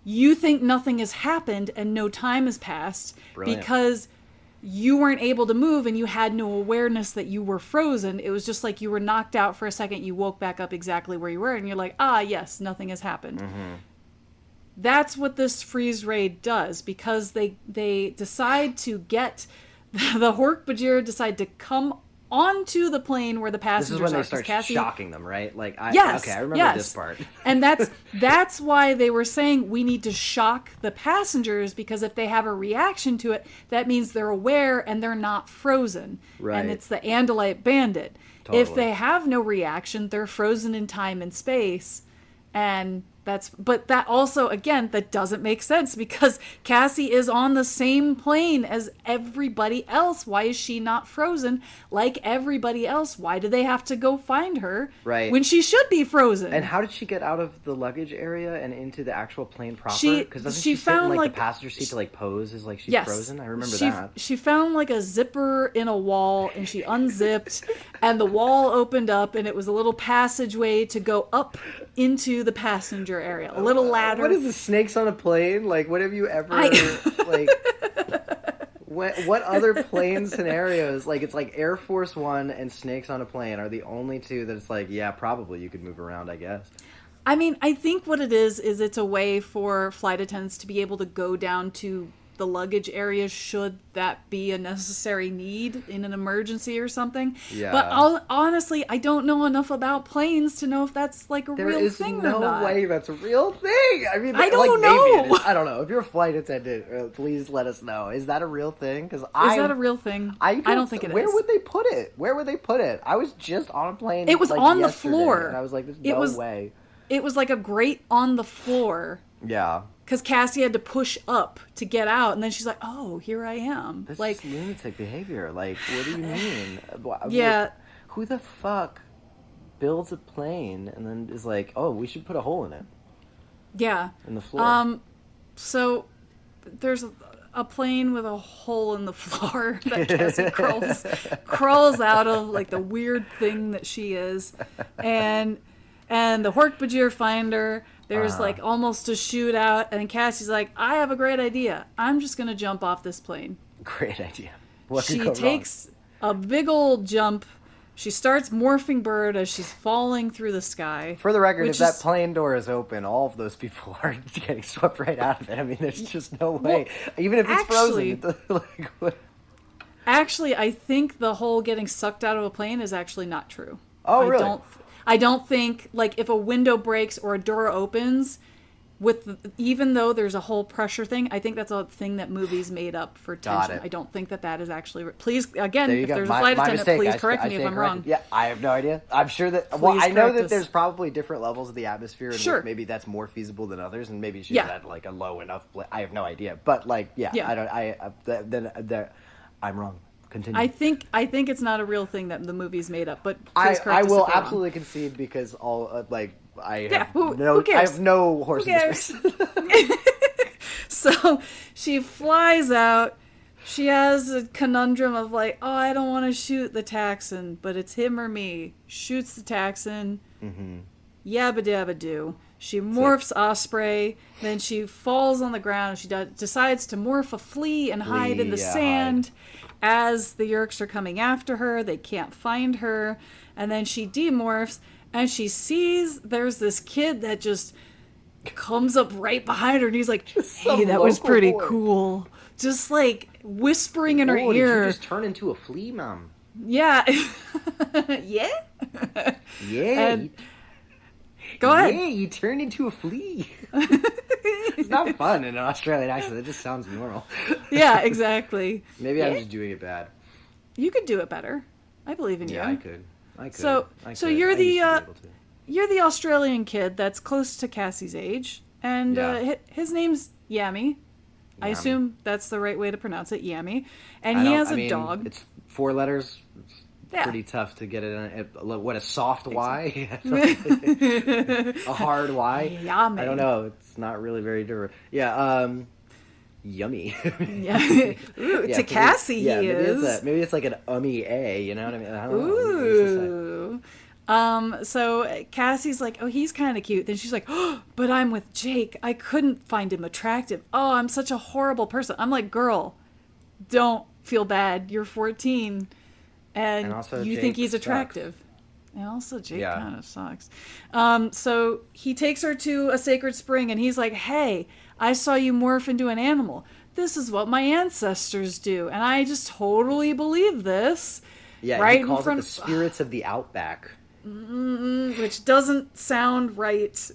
Speaker 1: you think nothing has happened and no time has passed
Speaker 2: Brilliant.
Speaker 1: because you weren't able to move and you had no awareness that you were frozen. It was just like you were knocked out for a second. You woke back up exactly where you were, and you're like, ah, yes, nothing has happened. That's what this freeze ray does, because they decide to get the Hork-Bajir decide to come onto the plane where the
Speaker 2: This
Speaker 1: passengers
Speaker 2: is when
Speaker 1: are.
Speaker 2: they start
Speaker 1: 'Cause Cassie,
Speaker 2: shocking them, right? Like,
Speaker 1: yes,
Speaker 2: okay, I remember
Speaker 1: yes.
Speaker 2: this part.
Speaker 1: And that's why they were saying we need to shock the passengers, because if they have a reaction to it, that means they're aware and they're not frozen.
Speaker 2: Right.
Speaker 1: And it's the Andalite bandit.
Speaker 2: Totally.
Speaker 1: If they have no reaction, they're frozen in time and space. And but that also, again, that doesn't make sense, because Cassie is on the same plane as everybody else. Why is she not frozen like everybody else? Why do they have to go find her
Speaker 2: Right.
Speaker 1: when she should be frozen?
Speaker 2: And how did she get out of the luggage area and into the actual plane proper?
Speaker 1: She-
Speaker 2: Because doesn't
Speaker 1: she
Speaker 2: she sit in
Speaker 1: found,
Speaker 2: like
Speaker 1: like-
Speaker 2: the passenger seat to like pose as like she's
Speaker 1: Yes.
Speaker 2: frozen? I remember
Speaker 1: she,
Speaker 2: that.
Speaker 1: She found like a zipper in a wall, and she unzipped, and the wall opened up, and it was a little passageway to go up into the passenger area. A little ladder.
Speaker 2: What is this, snakes on a plane? Like, what have you ever like? What other plane scenarios? Like, it's like Air Force One and snakes on a plane are the only two that it's like, yeah, probably you could move around, I guess.
Speaker 1: I mean, I think what it is it's a way for flight attendants to be able to go down to the luggage area should that be a necessary need in an emergency or something.
Speaker 2: Yeah.
Speaker 1: But honestly, I don't know enough about planes to know if that's like a
Speaker 2: There
Speaker 1: real
Speaker 2: is
Speaker 1: thing
Speaker 2: no
Speaker 1: or not.
Speaker 2: way that's a real thing. I mean,
Speaker 1: I don't
Speaker 2: like, maybe it
Speaker 1: know.
Speaker 2: is. I don't know. If you're a flight attendant, please let us know. Is that a real thing? Because
Speaker 1: Is that a real thing? I don't think it is.
Speaker 2: Where would they put it? Where would they put it? I was just on a plane.
Speaker 1: It was
Speaker 2: like,
Speaker 1: on the
Speaker 2: yesterday,
Speaker 1: floor.
Speaker 2: and I was like, "There's
Speaker 1: It
Speaker 2: no
Speaker 1: was-
Speaker 2: way."
Speaker 1: It was like a grate on the floor,
Speaker 2: Yeah,
Speaker 1: because Cassie had to push up to get out, and then she's like, "Oh, here I am."
Speaker 2: that's
Speaker 1: like,
Speaker 2: just lunatic behavior. Like, what do you mean?
Speaker 1: Yeah.
Speaker 2: Who the fuck builds a plane and then is like, "Oh, we should put a hole in it
Speaker 1: yeah.
Speaker 2: in the floor"?
Speaker 1: So there's a plane with a hole in the floor that Cassie crawls out of, like the weird thing that she is, and the Hork-Bajir find her. There's like almost a shootout, and Cassie's like, "I have a great idea. I'm just gonna jump off this plane."
Speaker 2: Great idea. What could
Speaker 1: She
Speaker 2: go wrong?
Speaker 1: takes a big old jump. She starts morphing bird as she's falling through the sky.
Speaker 2: For the record, if
Speaker 1: which
Speaker 2: that
Speaker 1: is-
Speaker 2: plane door is open, all of those people are getting swept right out of it. I mean, there's just no way. Even if it's
Speaker 1: actually-
Speaker 2: frozen, like, what?
Speaker 1: Actually, I think the whole getting sucked out of a plane is actually not true.
Speaker 2: Oh, really?
Speaker 1: I don't think, like, if a window breaks or a door opens, even though there's a whole pressure thing, I think that's a thing that movies made up for
Speaker 2: Got
Speaker 1: tension.
Speaker 2: it.
Speaker 1: I don't think that is actually... Please, again,
Speaker 2: There you
Speaker 1: if
Speaker 2: go.
Speaker 1: there's a
Speaker 2: My
Speaker 1: flight attendant,
Speaker 2: mistake.
Speaker 1: please
Speaker 2: I
Speaker 1: correct me if
Speaker 2: stand
Speaker 1: I'm
Speaker 2: corrected.
Speaker 1: wrong.
Speaker 2: Yeah, I have no idea. I'm sure that. Well,
Speaker 1: Please
Speaker 2: I know
Speaker 1: correct
Speaker 2: that
Speaker 1: us.
Speaker 2: there's probably different levels of the atmosphere, and
Speaker 1: Sure.
Speaker 2: maybe that's more feasible than others, and maybe she's
Speaker 1: Yeah.
Speaker 2: at like a low enough. I have no idea, but like, yeah. I don't. Then I'm wrong. Continue.
Speaker 1: I think it's not a real thing that the movies made up, but
Speaker 2: I
Speaker 1: please correct us
Speaker 2: will
Speaker 1: if we're wrong.
Speaker 2: absolutely concede because all I have
Speaker 1: Yeah, who
Speaker 2: I
Speaker 1: cares?
Speaker 2: have no horse
Speaker 1: Who
Speaker 2: in
Speaker 1: cares?
Speaker 2: this race.
Speaker 1: So she flies out. She has a conundrum of like, oh, I don't want to shoot the Texan, but it's him or me. Shoots the Texan. Mm-hmm. Yabba dabba do. She morphs Osprey. Then she falls on the ground. She decides to morph a flea and hide in the sand. As the Yerks are coming after her, they can't find her. And then she demorphs, and she sees there's this kid that just comes up right behind her, and he's like,
Speaker 2: some
Speaker 1: hey, that was
Speaker 2: local
Speaker 1: pretty
Speaker 2: boy.
Speaker 1: Cool. Just like whispering in her
Speaker 2: Oh,
Speaker 1: ear.
Speaker 2: Did you just turn into a flea, Mom?
Speaker 1: Yeah. Yeah?
Speaker 2: Yeah.
Speaker 1: And- Go ahead.
Speaker 2: Yeah, you turned into a flea. It's not fun in an Australian accent. It just sounds normal.
Speaker 1: Yeah, exactly.
Speaker 2: Maybe I'm
Speaker 1: Yeah.
Speaker 2: just doing it bad.
Speaker 1: You could do it better. I believe in
Speaker 2: Yeah,
Speaker 1: you.
Speaker 2: I could.
Speaker 1: So
Speaker 2: I
Speaker 1: you're
Speaker 2: used to
Speaker 1: the
Speaker 2: be able to.
Speaker 1: you're the Australian kid that's close to Cassie's age, and
Speaker 2: Yeah.
Speaker 1: his name's Yami. I
Speaker 2: Yami.
Speaker 1: assume that's the right way to pronounce it, Yami. And
Speaker 2: I
Speaker 1: he
Speaker 2: don't-
Speaker 1: has
Speaker 2: I
Speaker 1: a
Speaker 2: mean,
Speaker 1: dog.
Speaker 2: It's 4 letters. pretty tough to get it. What, a soft Y? A hard Y?
Speaker 1: Yummy.
Speaker 2: I don't know. It's not really very durable. Yeah, yummy.
Speaker 1: Yeah. Ooh,
Speaker 2: Yeah,
Speaker 1: to Cassie, he is.
Speaker 2: Maybe it's like an A, you know what I mean? I don't
Speaker 1: Ooh. So Cassie's like, oh, he's kind of cute. Then she's like, oh, but I'm with Jake. I couldn't find him attractive. Oh, I'm such a horrible person. I'm like, girl, don't feel bad. You're 14. And
Speaker 2: also
Speaker 1: you
Speaker 2: Jake
Speaker 1: think he's
Speaker 2: sucks.
Speaker 1: attractive. And also Jake
Speaker 2: Yeah.
Speaker 1: kind of sucks. So he takes her to a sacred spring and he's like, hey, I saw you morph into an animal. This is what my ancestors do. And I just totally believe this.
Speaker 2: Yeah,
Speaker 1: right
Speaker 2: he calls
Speaker 1: in front
Speaker 2: it the spirits of the outback.
Speaker 1: which doesn't sound right.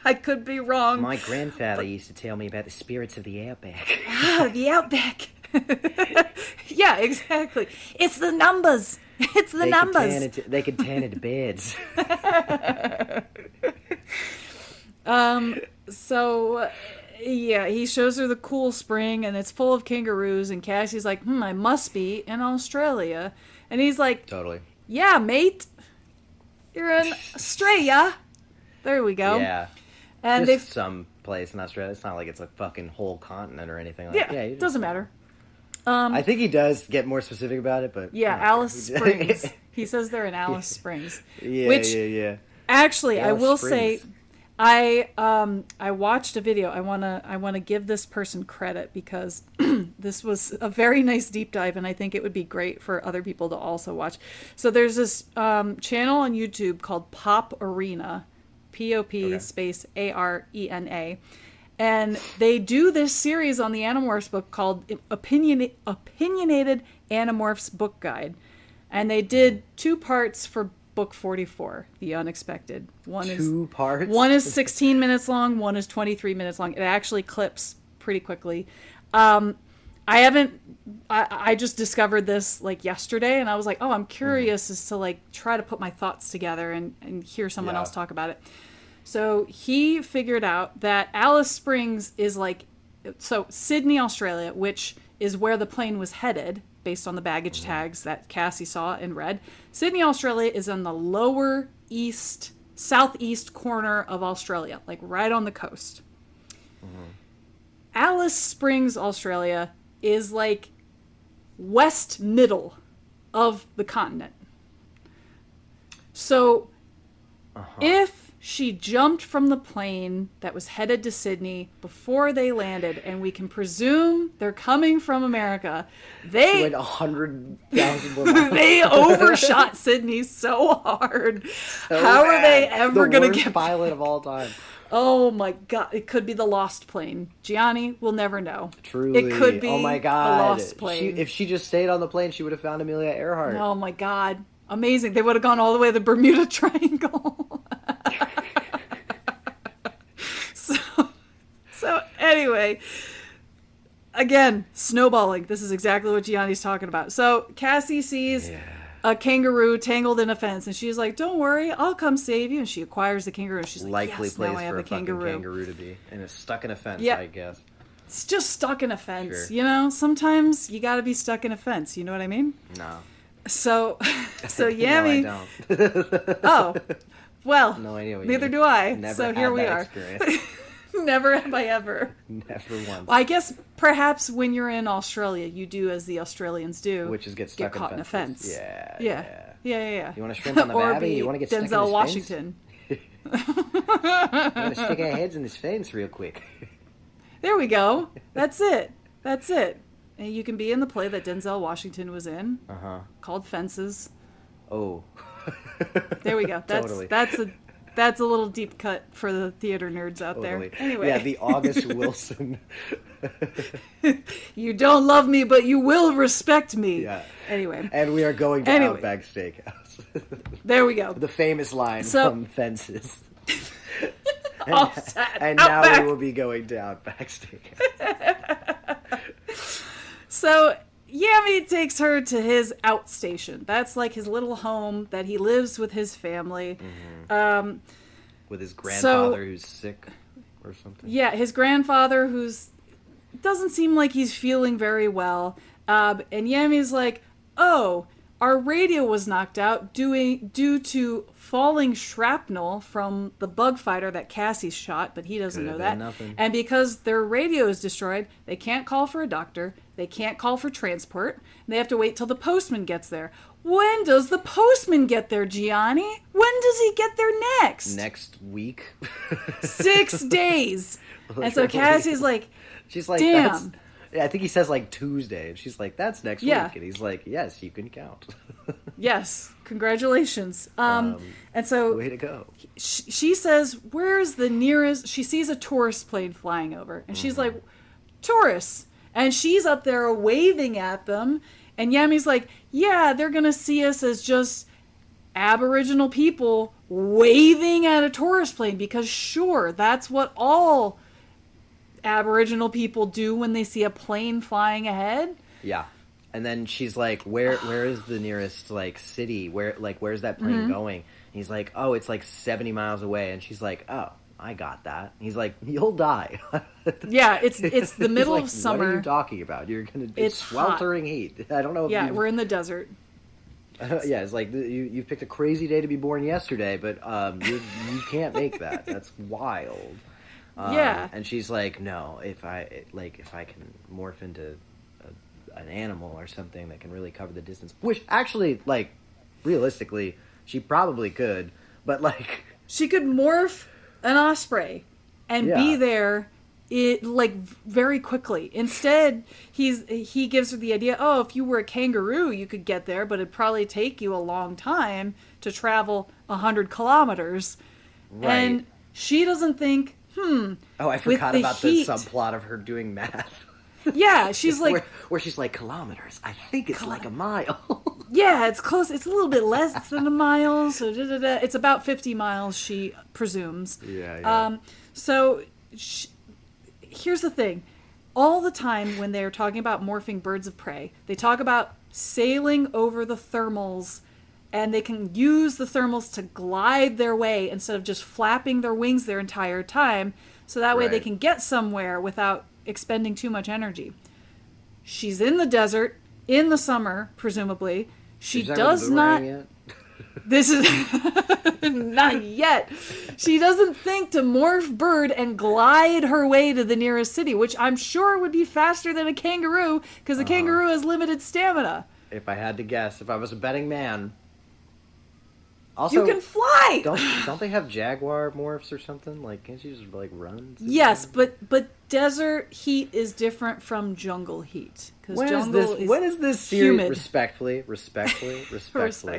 Speaker 1: I could be wrong.
Speaker 2: My grandfather used to tell me about the spirits of the outback.
Speaker 1: Ah, the outback. Yeah, exactly. It's the numbers. It's the numbers.
Speaker 2: They could turn into beds.
Speaker 1: So, yeah, he shows her the cool spring, and it's full of kangaroos, and Cassie's like, I must be in Australia. And he's like,
Speaker 2: Totally.
Speaker 1: yeah, mate. You're in Australia. There we go.
Speaker 2: Yeah.
Speaker 1: And
Speaker 2: Just some place in Australia. It's not like it's a fucking whole continent or anything like that.
Speaker 1: yeah,
Speaker 2: Yeah,
Speaker 1: it doesn't matter.
Speaker 2: I think he does get more specific about it, but...
Speaker 1: Yeah,
Speaker 2: I'm not
Speaker 1: Alice
Speaker 2: sure.
Speaker 1: Springs. He says they're in Alice Springs.
Speaker 2: Yeah,
Speaker 1: Which,
Speaker 2: yeah.
Speaker 1: actually, I
Speaker 2: Alice
Speaker 1: will
Speaker 2: Springs.
Speaker 1: say, I watched a video. I wanna give this person credit because this was a very nice deep dive, and I think it would be great for other people to also watch. So there's this channel on YouTube called Pop Arena, POP space ARENA. And they do this series on the Animorphs book called Opinionated Animorphs Book Guide. And they did 2 parts for book 44, The Unexpected.
Speaker 2: Two parts?
Speaker 1: One is 16 minutes long, one is 23 minutes long. It actually clips pretty quickly. I just discovered this like yesterday, and I was like, oh, I'm curious as to like try to put my thoughts together and hear someone else talk about it. So he figured out that Alice Springs is like, so Sydney, Australia, which is where the plane was headed based on the baggage tags that Cassie saw and read. Sydney, Australia is in the lower east, southeast corner of Australia, like right on the coast. Alice Springs, Australia is like west middle of the continent. So if she jumped from the plane that was headed to Sydney before they landed, and we can presume they're coming from America,
Speaker 2: She went 100,000 more miles.
Speaker 1: they overshot Sydney so hard. How are they ever going to get
Speaker 2: pilot of all time?
Speaker 1: Oh my god, it could be the lost plane. Gianni will never know.
Speaker 2: Truly.
Speaker 1: It could be
Speaker 2: oh my god.
Speaker 1: the lost plane.
Speaker 2: If she just stayed on the plane, she would have found Amelia Earhart.
Speaker 1: Oh my god. Amazing. They would have gone all the way to the Bermuda Triangle. So anyway, again, snowballing. This is exactly what Gianni's talking about. So Cassie sees a kangaroo tangled in a fence, and she's like, don't worry, I'll come save you. And she acquires the kangaroo, and she's like,
Speaker 2: Likely
Speaker 1: yes,
Speaker 2: place
Speaker 1: now I have
Speaker 2: for
Speaker 1: a
Speaker 2: a fucking
Speaker 1: kangaroo.
Speaker 2: kangaroo to be. And it's stuck in a fence,
Speaker 1: Yep.
Speaker 2: I guess.
Speaker 1: It's just stuck in a fence.
Speaker 2: Sure.
Speaker 1: You know, sometimes you gotta be stuck in a fence. You know what I mean?
Speaker 2: No.
Speaker 1: So
Speaker 2: No,
Speaker 1: Yami.
Speaker 2: I don't.
Speaker 1: Oh, well,
Speaker 2: No idea what you
Speaker 1: neither
Speaker 2: mean.
Speaker 1: do I.
Speaker 2: Never
Speaker 1: So
Speaker 2: had
Speaker 1: here we
Speaker 2: that
Speaker 1: are.
Speaker 2: experience.
Speaker 1: Never have I ever.
Speaker 2: Never once.
Speaker 1: Well, I guess perhaps when you're in Australia, you do as the Australians do.
Speaker 2: Which is get stuck
Speaker 1: caught in a
Speaker 2: fences.
Speaker 1: fence.
Speaker 2: Yeah.
Speaker 1: Yeah.
Speaker 2: You want to shrimp on the
Speaker 1: Or
Speaker 2: babby?
Speaker 1: be
Speaker 2: You want to get stuck in
Speaker 1: Denzel
Speaker 2: this
Speaker 1: Washington.
Speaker 2: fence? You want to stick our heads in this fence real quick?
Speaker 1: There we go. That's it. And you can be in the play that Denzel Washington was in, called Fences.
Speaker 2: Oh.
Speaker 1: There we go.
Speaker 2: Totally.
Speaker 1: That's a little deep cut for the theater nerds out
Speaker 2: Totally.
Speaker 1: there. Anyway.
Speaker 2: Yeah, the August Wilson.
Speaker 1: You don't love me, but you will respect me.
Speaker 2: Yeah.
Speaker 1: Anyway.
Speaker 2: And we are going to Outback Steakhouse.
Speaker 1: There we go.
Speaker 2: The famous line from Fences. And now we will be down backstage.
Speaker 1: So Yami takes her to his outstation. That's like his little home that he lives with his family.
Speaker 2: With his grandfather who's sick or something.
Speaker 1: Yeah, his grandfather doesn't seem like he's feeling very well. And Yami's like, oh, our radio was knocked out due to falling shrapnel from the bug fighter that Cassie shot, but he doesn't know that.
Speaker 2: Nothing.
Speaker 1: And because their radio is destroyed, they can't call for a doctor, they can't call for transport, and they have to wait till the postman gets there. When does the postman get there, Gianni? When does he get there next?
Speaker 2: Next week.
Speaker 1: 6 days. And so Cassie's like,
Speaker 2: she's like,
Speaker 1: damn.
Speaker 2: I think he says like Tuesday, and she's like, that's next week. And he's like, yes, you can count.
Speaker 1: Yes, congratulations. And so
Speaker 2: way to go.
Speaker 1: She says, where's the nearest? She sees a tourist plane flying over, and she's like, tourists. And she's up there waving at them. And Yami's like, yeah, they're going to see us as just Aboriginal people waving at a tourist plane, because sure, that's what all Aboriginal people do when they see a plane flying ahead.
Speaker 2: Yeah. And then she's like, where is the nearest like city? Where's that plane going? And he's like, oh, it's like 70 miles away. And she's like, oh, I got that. And he's like, you'll die.
Speaker 1: Yeah, it's the middle of summer.
Speaker 2: What are you talking about? It's sweltering heat. I don't know if
Speaker 1: we're in the desert.
Speaker 2: Yeah, it's like you picked a crazy day to be born yesterday, but you can't make that. That's wild.
Speaker 1: Yeah.
Speaker 2: And she's like, no, if I can morph into an animal or something that can really cover the distance, which actually, like, realistically, she probably could, but like,
Speaker 1: she could morph an osprey and be there very quickly. Instead, he gives her the idea, oh, if you were a kangaroo, you could get there, but it'd probably take you a long time to travel 100 kilometers. Right. And she doesn't think, oh,
Speaker 2: I forgot about the subplot of her doing math.
Speaker 1: Yeah, she's like...
Speaker 2: Where she's like, kilometers, I think it's like a mile.
Speaker 1: Yeah, it's close. It's a little bit less than a mile. So it's about 50 miles, she presumes.
Speaker 2: Yeah.
Speaker 1: So here's the thing. All the time when they're talking about morphing birds of prey, they talk about sailing over the thermals, and they can use the thermals to glide their way instead of just flapping their wings their entire time. So that way they can get somewhere without expending too much energy. She's in the desert in the summer, presumably. She does not. Yet? This is not yet. She doesn't think to morph bird and glide her way to the nearest city, which I'm sure would be faster than a kangaroo, because a kangaroo has limited stamina.
Speaker 2: If I had to guess, if I was a betting man. Also,
Speaker 1: you can fly.
Speaker 2: Don't they have jaguar morphs or something? Like, can't you just like run?
Speaker 1: Yes, but desert heat is different from jungle heat.
Speaker 2: When is this series
Speaker 1: humid.
Speaker 2: Respectfully?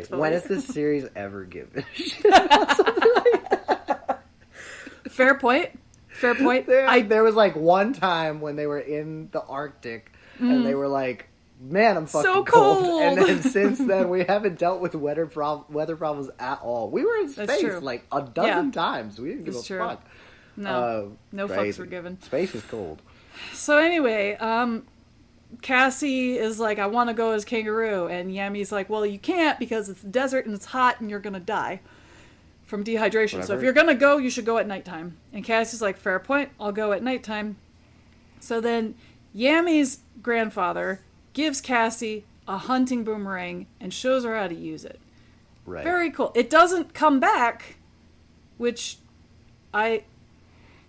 Speaker 2: When is this series ever given?
Speaker 1: Fair point.
Speaker 2: There was like one time when they were in the Arctic and they were like, man, I'm fucking
Speaker 1: so cold.
Speaker 2: And then since then, we haven't dealt with weather problems at all. We were in space like a dozen times. We didn't give a fuck.
Speaker 1: No fucks were given.
Speaker 2: Space is cold.
Speaker 1: So anyway, Cassie is like, I want to go as kangaroo. And Yami's like, well, you can't because it's desert and it's hot and you're going to die from dehydration.
Speaker 2: Whatever.
Speaker 1: So if you're going to go, you should go at nighttime. And Cassie's like, fair point. I'll go at nighttime. So then Yami's grandfather gives Cassie a hunting boomerang and shows her how to use it.
Speaker 2: Right.
Speaker 1: Very cool. It doesn't come back, which what?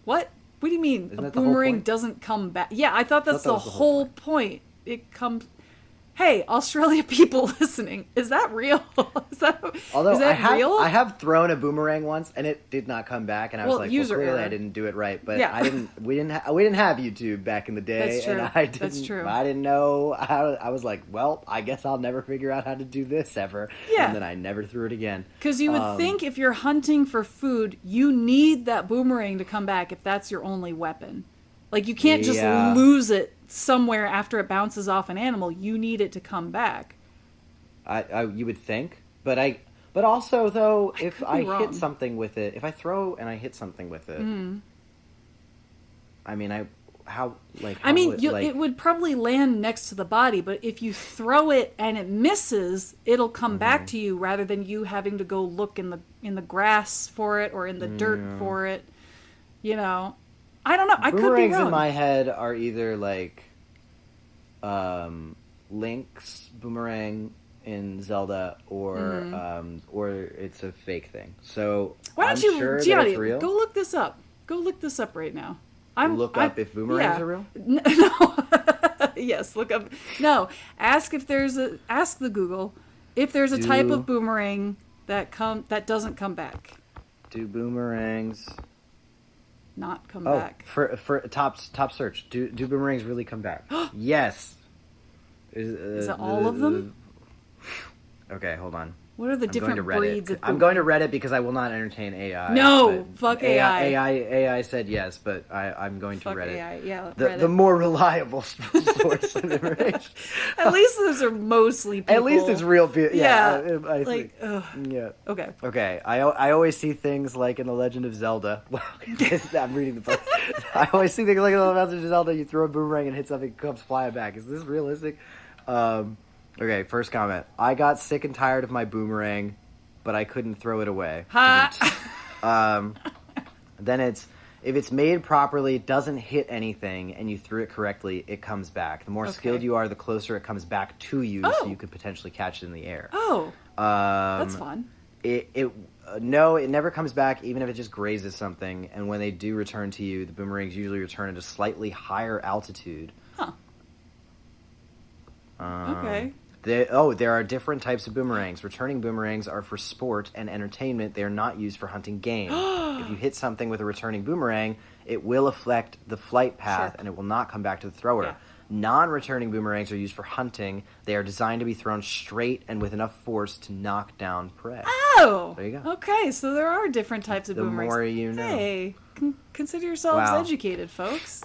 Speaker 1: What do you mean a boomerang doesn't come back? Yeah, I thought that's the whole point. It comes... Hey, Australia people listening, is that real? is that real?
Speaker 2: I have thrown a boomerang once, and it did not come back, and I was like, well, clearly I didn't do it right. But yeah. We didn't have YouTube back in the day,
Speaker 1: That's true.
Speaker 2: And I didn't know how. I was like, well, I guess I'll never figure out how to do this ever. Yeah. And then I never threw it again.
Speaker 1: Because you would think if you're hunting for food, you need that boomerang to come back if that's your only weapon. Like, you can't just lose it somewhere after it bounces off an animal. You need it to come back.
Speaker 2: You would think, but also though, if I hit something with it, if I throw and I hit something with it, I mean,
Speaker 1: it would probably land next to the body, but if you throw it and it misses, it'll come back to you rather than you having to go look in the grass for it or in the dirt for it. You know. I don't know. I could be wrong.
Speaker 2: Boomerangs in my head are either like Lynx boomerang in Zelda, or it's a fake thing. So
Speaker 1: Why don't
Speaker 2: I'm
Speaker 1: you,
Speaker 2: sure that
Speaker 1: Gianni,
Speaker 2: it's real.
Speaker 1: go look this up. Go look this up right now.
Speaker 2: Look up if boomerangs are real?
Speaker 1: No. Yes, look up. No, ask the Google if there's a type of boomerang that doesn't come back.
Speaker 2: Do boomerangs
Speaker 1: Not come back.
Speaker 2: For top search. Do boomerangs really come back? Yes.
Speaker 1: Is it all of them?
Speaker 2: Okay, hold on.
Speaker 1: What are the different breeds of
Speaker 2: I'm going to Reddit because I will not entertain AI.
Speaker 1: No, fuck AI.
Speaker 2: AI said yes, but I'm going to
Speaker 1: Fuck
Speaker 2: Reddit.
Speaker 1: AI. Yeah,
Speaker 2: The more reliable source of information.
Speaker 1: At least those are mostly people.
Speaker 2: At least it's real people. Yeah,
Speaker 1: Yeah,
Speaker 2: I
Speaker 1: like,
Speaker 2: think. Yeah.
Speaker 1: Okay.
Speaker 2: Okay, I always see things like in The Legend of Zelda. Well, I'm reading the book. I always see things like in The Legend of Zelda. You throw a boomerang and hit something, it comes flying back. Is this realistic? Okay, first comment. I got sick and tired of my boomerang, but I couldn't throw it away. Then if it's made properly, it doesn't hit anything, and you threw it correctly, it comes back. The more skilled you are, the closer it comes back to you, so you could potentially catch it in the air.
Speaker 1: Oh, that's fun.
Speaker 2: No, it never comes back, even if it just grazes something. And when they do return to you, the boomerangs usually return at a slightly higher altitude.
Speaker 1: Huh. Okay.
Speaker 2: There are different types of boomerangs. Returning boomerangs are for sport and entertainment. They are not used for hunting game. If you hit something with a returning boomerang, it will affect the flight path and it will not come back to the thrower.
Speaker 1: Yeah.
Speaker 2: Non-returning boomerangs are used for hunting. They are designed to be thrown straight and with enough force to knock down prey.
Speaker 1: Oh!
Speaker 2: There you go.
Speaker 1: Okay, so there are different types of boomerangs.
Speaker 2: The more you know.
Speaker 1: Hey, consider yourselves educated, folks.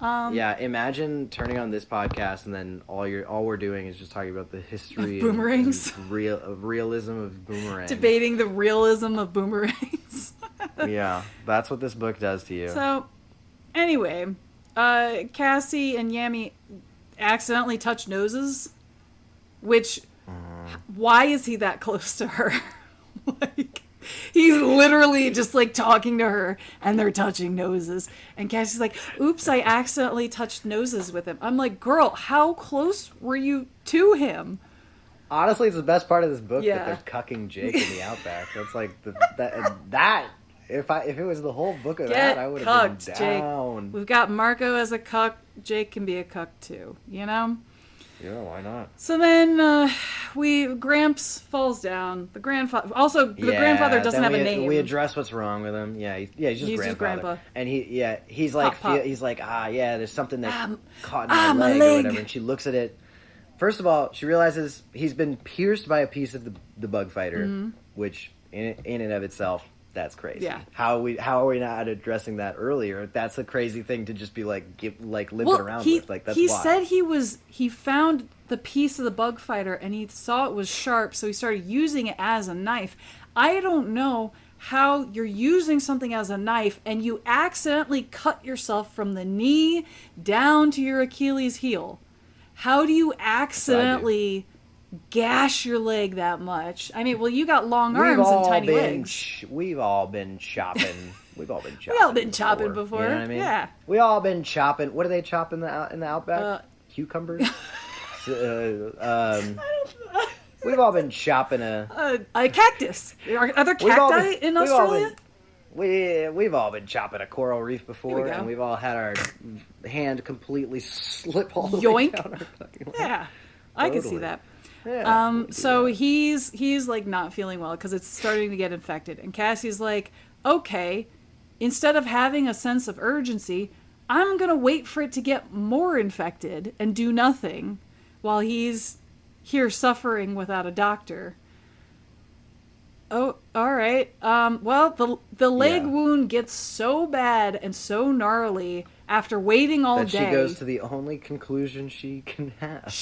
Speaker 2: Yeah, imagine turning on this podcast and then all we're doing is just talking about the history
Speaker 1: of boomerangs,
Speaker 2: and realism of boomerangs,
Speaker 1: debating the realism of boomerangs.
Speaker 2: Yeah, that's what this book does to you.
Speaker 1: So, anyway, Cassie and Yami accidentally touch noses, which why is he that close to her? Like, he's literally just like talking to her and they're touching noses. And Cassie's like, oops, I accidentally touched noses with him. I'm like, girl, how close were you to him?
Speaker 2: Honestly, it's the best part of this book that they're cucking Jake in the Outback. That's like that. If it was the whole book of that, I would have been down.
Speaker 1: Jake. We've got Marco as a cuck. Jake can be a cuck too, you know?
Speaker 2: Yeah, why not?
Speaker 1: So then Gramps falls down. The grandfather doesn't have a name.
Speaker 2: We address what's wrong with him. Yeah, he's just grandpa. And he's like there's something that caught in my leg or whatever. And she looks at it. First of all, she realizes he's been pierced by a piece of the bug fighter, which in and of itself, that's crazy.
Speaker 1: Yeah.
Speaker 2: How are we not addressing that earlier? That's a crazy thing to just be limping around with. Like, that's wild.
Speaker 1: Said he found the piece of the bug fighter and he saw it was sharp, so he started using it as a knife. I don't know how you're using something as a knife and you accidentally cut yourself from the knee down to your Achilles heel. How do you accidentally gash your leg that much? I mean, well, you got long arms and tiny legs.
Speaker 2: We've all been chopping. We've all been chopping.
Speaker 1: We all been chopping before.
Speaker 2: You know what I mean?
Speaker 1: Yeah.
Speaker 2: We all been chopping. What do they chop in the Outback? Cucumbers. We've all been chopping a
Speaker 1: cactus. Are there cacti in Australia?
Speaker 2: We've all been chopping a coral reef before, and we've all had our hand completely slip all the way down our fucking leg.
Speaker 1: Yeah, I can see that. Yeah, so he's like not feeling well because it's starting to get infected, and Cassie's like, okay, instead of having a sense of urgency, I'm gonna wait for it to get more infected and do nothing while he's here suffering without a doctor. Oh, all right. Well, the leg wound gets so bad and so gnarly after waiting all day.
Speaker 2: She goes to the only conclusion she can have,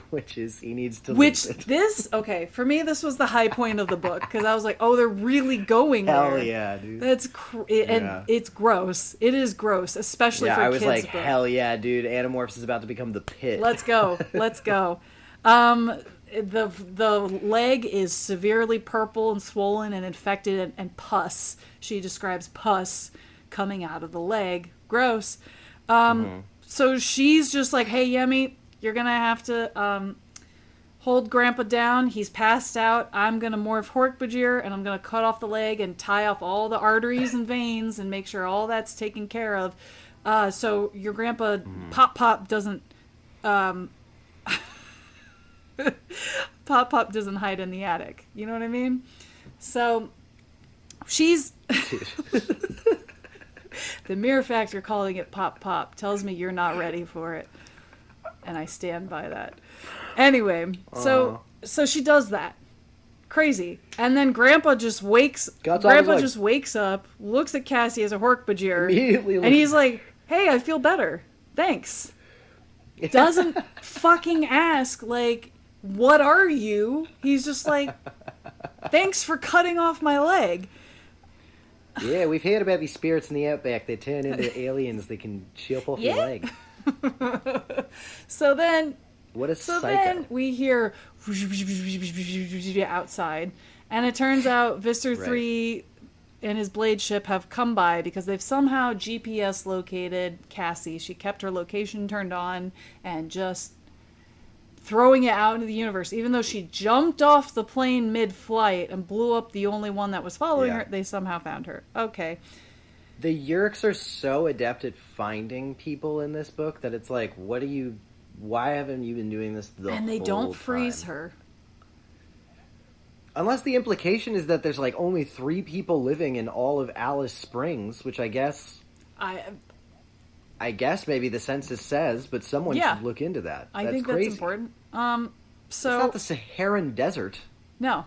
Speaker 2: which is he needs to
Speaker 1: leave
Speaker 2: it.
Speaker 1: Okay, for me, this was the high point of the book because I was like, oh, they're really going there.
Speaker 2: Hell yeah, dude.
Speaker 1: That's and it's gross. It is gross, especially for a kid's book.
Speaker 2: I was like, hell yeah, dude. Animorphs is about to become the pit.
Speaker 1: Let's go. Let's go. The leg is severely purple and swollen and infected and pus. She describes pus coming out of the leg. Gross. So she's just like, hey, Yemi, you're going to have to hold Grandpa down. He's passed out. I'm going to morph Hork-Bajir, and I'm going to cut off the leg and tie off all the arteries and veins and make sure all that's taken care of. So your Grandpa Pop doesn't... Pop doesn't hide in the attic. You know what I mean? So she's... The mere fact you're calling it Pop tells me you're not ready for it. And I stand by that. Anyway, so she does that. Crazy. And then Grandpa just wakes up, looks at Cassie as a Hork-Bajir, and he's like, hey, I feel better. Thanks. Doesn't fucking ask, like, what are you? He's just like, thanks for cutting off my leg.
Speaker 2: Yeah, we've heard about these spirits in the outback. They turn into aliens. They can chop off your leg.
Speaker 1: So then...
Speaker 2: What a psycho.
Speaker 1: Then we hear outside, and it turns out Visser 3 and his blade ship have come by because they've somehow GPS located Cassie. She kept her location turned on and just throwing it out into the universe. Even though she jumped off the plane mid-flight and blew up the only one that was following her, they somehow found her. Okay.
Speaker 2: The Yeerks are so adept at finding people in this book that it's like, why haven't you been doing this the whole time?
Speaker 1: And they don't freeze her.
Speaker 2: Unless the implication is that there's like only 3 people living in all of Alice Springs, which I guess maybe the census says, but someone should look into that.
Speaker 1: I think that's important. So
Speaker 2: it's not the Saharan desert.
Speaker 1: No,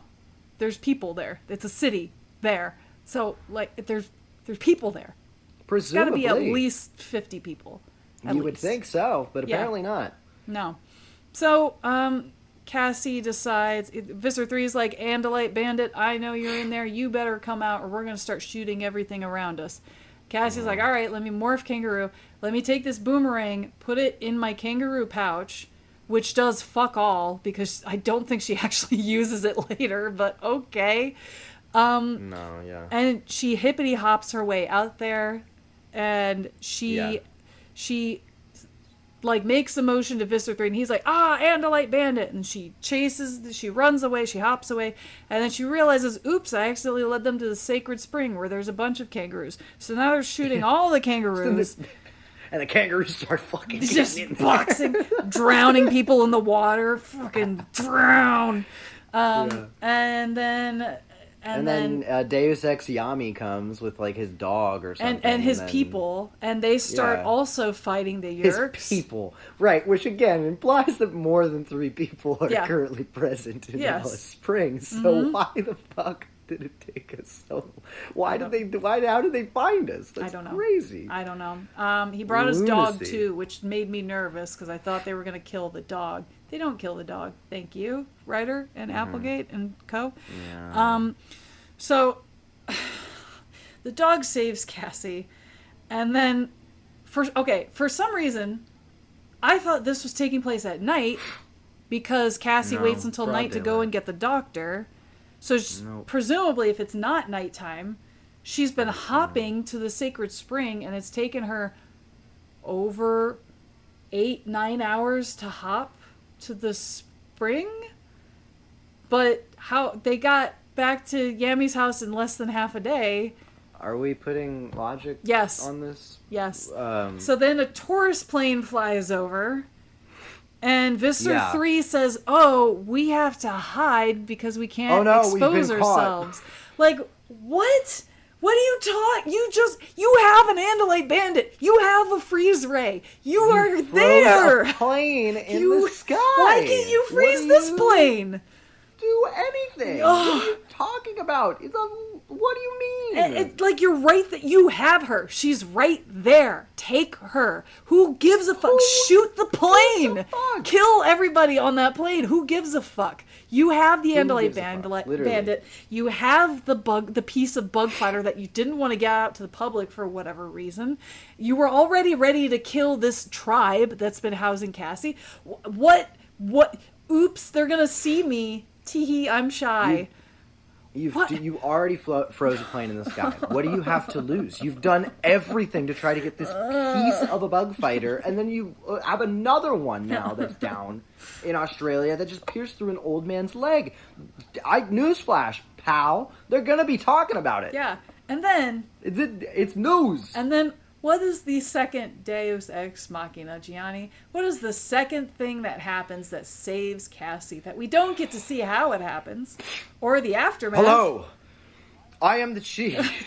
Speaker 1: there's people there. It's a city there. So like there's people there.
Speaker 2: Presumably,
Speaker 1: got to be at least 50 people.
Speaker 2: You would think so, but apparently not.
Speaker 1: No. So Cassie decides, Visser 3 is like, Andalite Bandit, I know you're in there. You better come out or we're going to start shooting everything around us. Cassie's like, all right, let me morph kangaroo. Let me take this boomerang, put it in my kangaroo pouch, which does fuck all because I don't think she actually uses it later, but okay. And she hippity hops her way out there, and she like makes a motion to Visser 3, and he's like, Andalite Bandit, and she runs away, she hops away, and then she realizes, oops, I accidentally led them to the sacred spring where there's a bunch of kangaroos. So now they're shooting all the kangaroos.
Speaker 2: And the kangaroos start fucking
Speaker 1: just boxing, drowning people in the water, fucking drown. And then
Speaker 2: Deus Ex Yami comes with like his dog or something,
Speaker 1: and his people, and they start also fighting the Yeerks.
Speaker 2: His people, right? Which again implies that more than 3 people are currently present in Alice Springs. So why the fuck did it take us so? How did they find us? That's crazy.
Speaker 1: I don't know. He brought his dog too, which made me nervous because I thought they were going to kill the dog. They don't kill the dog. Thank you, Ryder and Applegate and co.
Speaker 2: Yeah.
Speaker 1: So the dog saves Cassie, and then for some reason, I thought this was taking place at night because Cassie waits until night to go and get the doctor. So presumably, if it's not nighttime, she's been hopping to the sacred spring, and it's taken her over 8-9 hours to hop to the spring. But how they got back to Yammy's house in less than half a day.
Speaker 2: Are we putting logic on this?
Speaker 1: Yes. So then a tourist plane flies over, and Visser 3 says, we have to hide because we can't expose ourselves. Like, what? What are you talking? You have an Andalite Bandit. You have a freeze ray. You are there.
Speaker 2: A plane in the sky.
Speaker 1: Why can't you freeze this plane?
Speaker 2: Do anything. What are you talking about? What do you mean?
Speaker 1: It's like you're right that you have her. She's right there. Take her. Who gives a fuck? Shoot the plane. Kill everybody on that plane. Who gives a fuck? You have the Andalite Bandit. You have the piece of bug fighter that you didn't want to get out to the public for whatever reason. You were already ready to kill this tribe that's been housing Cassie. What? Oops, they're gonna see me. Teehee, I'm shy.
Speaker 2: You already froze a plane in the sky. What do you have to lose? You've done everything to try to get this piece of a bug fighter, and then you have another one now that's down in Australia that just pierced through an old man's leg. Newsflash, pal. They're gonna be talking about it.
Speaker 1: Yeah, and then...
Speaker 2: It's news.
Speaker 1: And then, what is the second Deus Ex Machina, Gianni? What is the second thing that happens that saves Cassie that we don't get to see how it happens? Or the aftermath?
Speaker 2: Hello, I am the chief.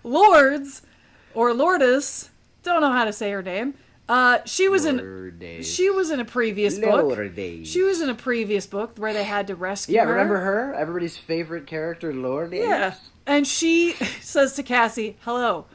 Speaker 1: Lords, or Lourdes, don't know how to say her name. She was in a previous book.
Speaker 2: Lourdes.
Speaker 1: She was in a previous book where they had to rescue her.
Speaker 2: Yeah, remember her? Everybody's favorite character, Lourdes?
Speaker 1: Yeah. And she says to Cassie, hello,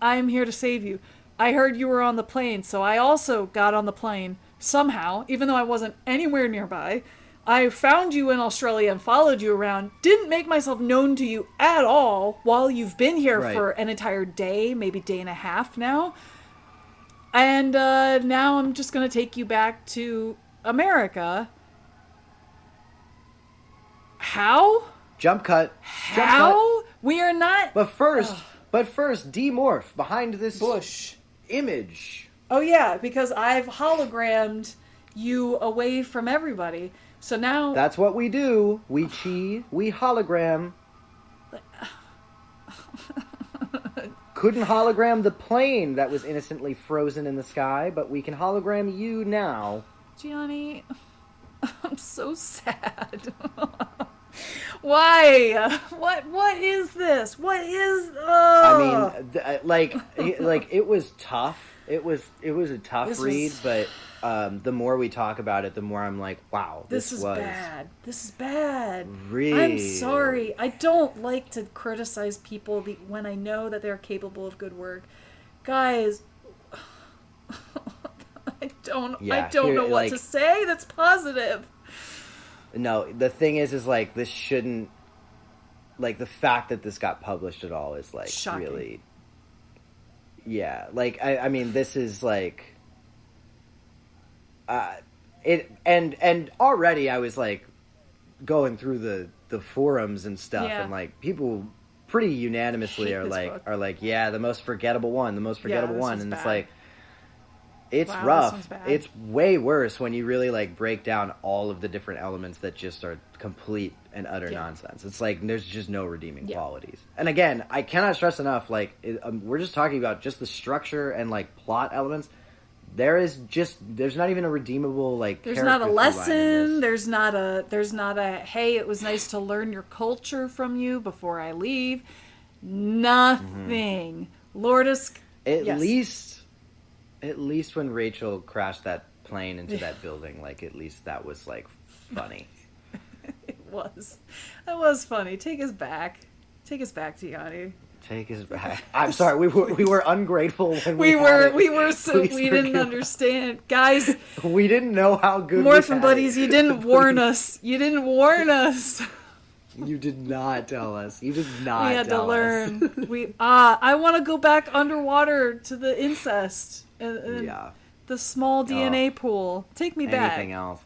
Speaker 1: I am here to save you. I heard you were on the plane, so I also got on the plane somehow, even though I wasn't anywhere nearby. I found you in Australia and followed you around. Didn't make myself known to you at all while you've been here for an entire day, maybe day and a half now. And now I'm just going to take you back to America. How?
Speaker 2: Jump cut.
Speaker 1: How? We are not...
Speaker 2: But first, demorph behind this
Speaker 1: bush
Speaker 2: image.
Speaker 1: Oh yeah, because I've hologrammed you away from everybody. So now...
Speaker 2: That's what we do. We hologram. Couldn't hologram the plane that was innocently frozen in the sky, but we can hologram you now.
Speaker 1: Gianni, I'm so sad. Why? What is this? What is...
Speaker 2: I mean, like it was tough. It was a tough read, but the more we talk about it, the more I'm like, wow, this was
Speaker 1: bad. This is bad.
Speaker 2: Really?
Speaker 1: I'm sorry. I don't like to criticize people when I know that they're capable of good work. Guys, I don't know what to say that's positive.
Speaker 2: No, the thing is like, this shouldn't, like, the fact that this got published at all is, like, shocking. Really, yeah, like, I mean, this is, like, and already I was, like, going through the forums and stuff, and, like, people pretty unanimously are like, yeah, the most forgettable one, and bad. It's like, it's rough. It's way worse when you really, like, break down all of the different elements that just are complete and utter nonsense. It's like, there's just no redeeming qualities. And again, I cannot stress enough, like, we're just talking about just the structure and, like, plot elements. There's not even a redeemable, like,
Speaker 1: there's not a lesson. There's not a, hey, it was nice to learn your culture from you before I leave. Nothing. Lourdes.
Speaker 2: At least when Rachel crashed that plane into that building, like, at least that was, like, funny.
Speaker 1: It was. That was funny. Take us back, Gianni.
Speaker 2: Take us back. I'm sorry. We were ungrateful when we
Speaker 1: didn't understand, guys.
Speaker 2: We didn't know how good.
Speaker 1: Morphinbuddies, you didn't warn us. You didn't warn us.
Speaker 2: You did not tell us. You did not.
Speaker 1: We had to learn. I want to go back underwater to the incest. And the small DNA pool. Take me back.
Speaker 2: Anything else?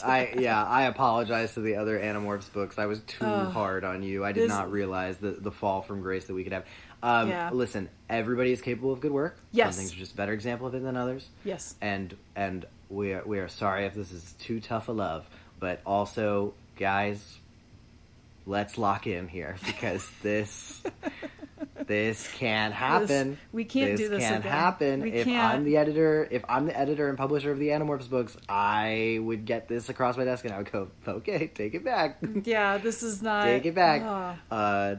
Speaker 2: I apologize to the other Animorphs books. I was too hard on you. I did not realize the fall from grace that we could have. Listen, everybody is capable of good work.
Speaker 1: Yes.
Speaker 2: Some things are just a better example of it than others.
Speaker 1: Yes.
Speaker 2: And we are sorry if this is too tough a love, but also, guys, let's lock in here, because this can't happen.
Speaker 1: We can't do this again.
Speaker 2: This can't happen. If I'm the editor and publisher of the Animorphs books, I would get this across my desk and I would go, okay, take it back.
Speaker 1: Yeah, this is not...
Speaker 2: Take it back.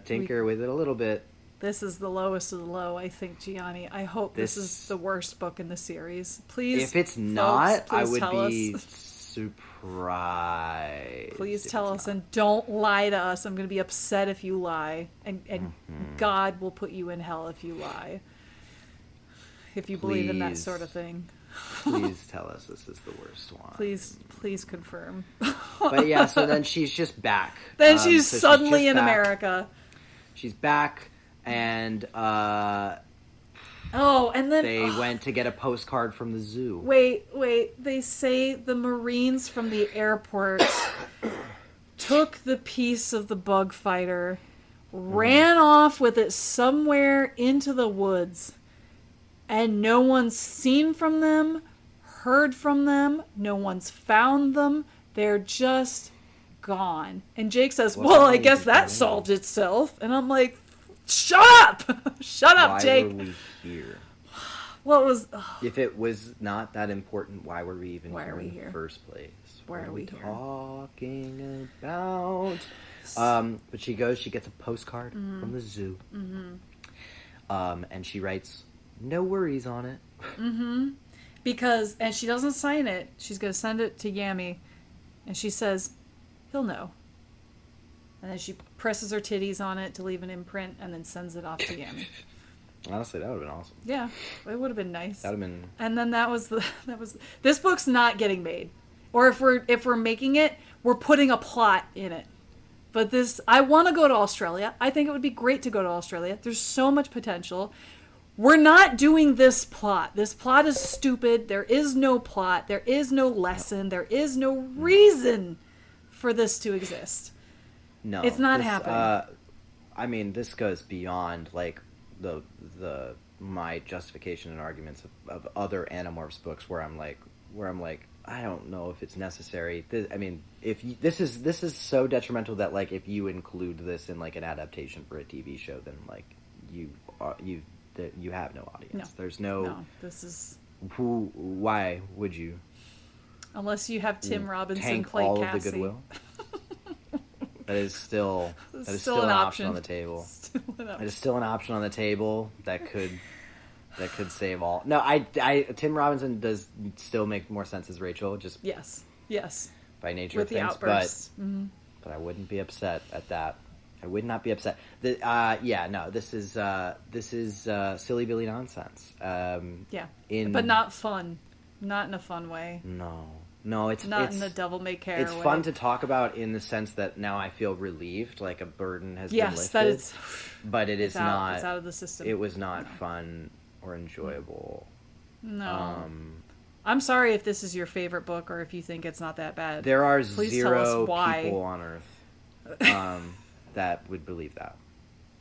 Speaker 2: Tinker with it a little bit.
Speaker 1: This is the lowest of the low, I think, Gianni. I hope this is the worst book in the series. Please,
Speaker 2: if it's not, I would be surprised.
Speaker 1: Please tell us, and don't lie to us. I'm going to be upset if you lie, and God will put you in hell if you lie. If you believe in that sort of thing.
Speaker 2: Please tell us this is the worst one.
Speaker 1: Please confirm.
Speaker 2: But yeah, so then she's just back.
Speaker 1: Then she's suddenly in America.
Speaker 2: She's back, and
Speaker 1: and then
Speaker 2: they went to get a postcard from the zoo.
Speaker 1: Wait, they say the Marines from the airport took the piece of the bug fighter, ran off with it somewhere into the woods, and no one's seen from them, heard from them, no one's found them. They're just gone. And Jake says, well, I guess that solved itself. And I'm like, shut up! Shut up, Jake!
Speaker 2: Why were we here?
Speaker 1: Well, it was...
Speaker 2: If it was not that important, why were we even here in the first place?
Speaker 1: Why are we
Speaker 2: talking about? But she gets a postcard from the zoo. And she writes, no worries on it.
Speaker 1: Because, and she doesn't sign it. She's going to send it to Yami. And she says, he'll know. And then she presses her titties on it to leave an imprint and then sends it off to Yami.
Speaker 2: Honestly, that would have been awesome.
Speaker 1: Yeah, it would have been nice.
Speaker 2: That would have been...
Speaker 1: And then that was this book's not getting made. Or if we're making it, we're putting a plot in it. But I want to go to Australia. I think it would be great to go to Australia. There's so much potential. We're not doing this plot. This plot is stupid. There is no plot. There is no lesson. There is no reason for this to exist.
Speaker 2: No.
Speaker 1: It's not happening.
Speaker 2: I mean, this goes beyond, like, my justification and arguments of other Animorphs books where I'm like, I don't know if it's necessary. This is so detrimental that, like, if you include this in, like, an adaptation for a TV show, then, like, you have no audience.
Speaker 1: No.
Speaker 2: There's no.
Speaker 1: This is.
Speaker 2: Why would you?
Speaker 1: Unless you have Tim Robinson
Speaker 2: tank
Speaker 1: play
Speaker 2: all
Speaker 1: Cassie.
Speaker 2: of the goodwill. That is still an option on the table. It is still an option on the table that could save all. No, Tim Robinson does still make more sense as Rachel. Just
Speaker 1: yes,
Speaker 2: by nature
Speaker 1: with
Speaker 2: of things,
Speaker 1: the outbursts.
Speaker 2: But I wouldn't be upset at that. I would not be upset. This is silly Billy nonsense.
Speaker 1: But not fun, not in a fun way.
Speaker 2: No, it's
Speaker 1: not in the devil may care.
Speaker 2: It's
Speaker 1: way.
Speaker 2: fun to talk about in the sense that now I feel relieved, like a burden has been lifted.
Speaker 1: Yes, that is.
Speaker 2: But it is not.
Speaker 1: It's out of the system.
Speaker 2: It was not fun or enjoyable.
Speaker 1: No. I'm sorry if this is your favorite book or if you think it's not that bad.
Speaker 2: There are
Speaker 1: Please
Speaker 2: zero
Speaker 1: tell us why.
Speaker 2: people on Earth that would believe that.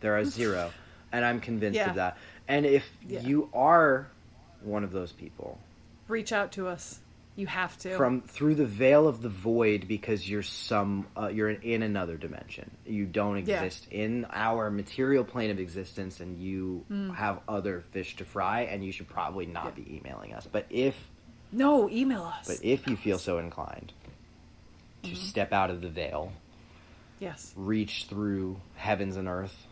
Speaker 2: There are zero, and I'm convinced of that. And if you are one of those people,
Speaker 1: reach out to us. You have to.
Speaker 2: Through the veil of the void, because you're you're in another dimension. You don't exist in our material plane of existence, and you have other fish to fry, and you should probably not be emailing us. But
Speaker 1: email us.
Speaker 2: But if you feel so inclined to step out of the veil, reach through heavens and earth,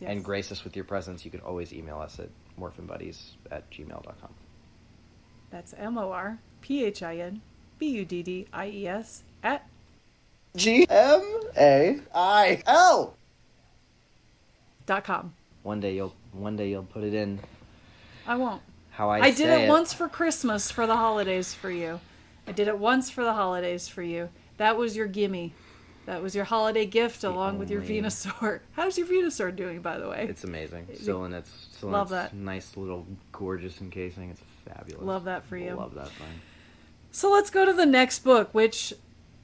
Speaker 2: and grace us with your presence, you can always email us at morphinbuddies@gmail.com.
Speaker 1: That's MORPHINBUDDIES at GMAIL.com.
Speaker 2: One day you'll put it in.
Speaker 1: I won't.
Speaker 2: How I
Speaker 1: did it once for Christmas for the holidays for you. I did it once for the holidays for you. That was your gimme. That was your holiday gift along with your Venusaur. How's your Venusaur doing, by the way?
Speaker 2: It's amazing. Still in its nice little gorgeous encasing. It's fabulous.
Speaker 1: Love that for you.
Speaker 2: Love that thing.
Speaker 1: So let's go to the next book, which,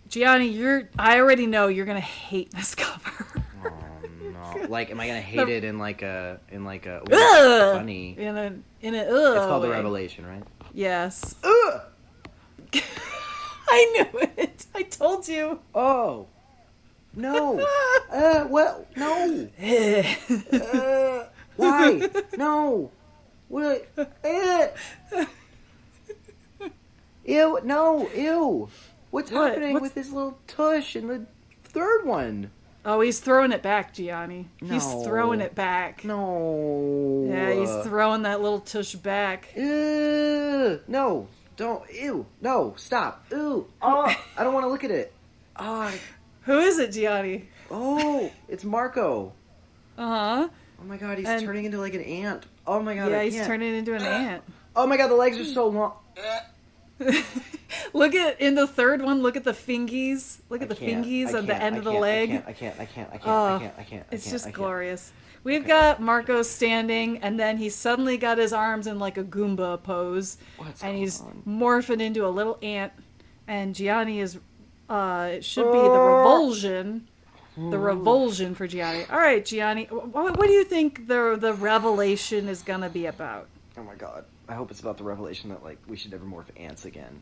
Speaker 1: Gianni, I already know you're gonna hate this cover.
Speaker 2: Oh no! Like, am I gonna hate it in like a funny?
Speaker 1: It's
Speaker 2: called The Revelation, right?
Speaker 1: Yes. Ugh! I knew it. I told you.
Speaker 2: Oh. No. Well, no. Why? No. What? Ew, no, ew. What's happening with this little tush in the third one?
Speaker 1: Oh, he's throwing it back, Gianni.
Speaker 2: No.
Speaker 1: He's throwing it back.
Speaker 2: No.
Speaker 1: Yeah, he's throwing that little tush back.
Speaker 2: No. Don't. Ew. No. Stop. Ew. Oh, I don't want to look at it.
Speaker 1: Who is it, Gianni?
Speaker 2: Oh, it's Marco.
Speaker 1: Uh-huh.
Speaker 2: Oh my god, he's turning into like an ant. Oh my god,
Speaker 1: yeah, he's turning into an ant.
Speaker 2: Oh my god, the legs are so long.
Speaker 1: Look in the third one, look at the fingies. Look at the fingies at the end of the leg.
Speaker 2: I can't.
Speaker 1: It's just glorious. We've got Marco standing, and then he's suddenly got his arms in like a Goomba pose. And he's morphing into a little ant. And Gianni is It should be the revulsion. The revulsion for Gianni. All right, Gianni. What do you think the revelation is going to be about?
Speaker 2: Oh my god. I hope it's about the revelation that, like, we should never morph ants again.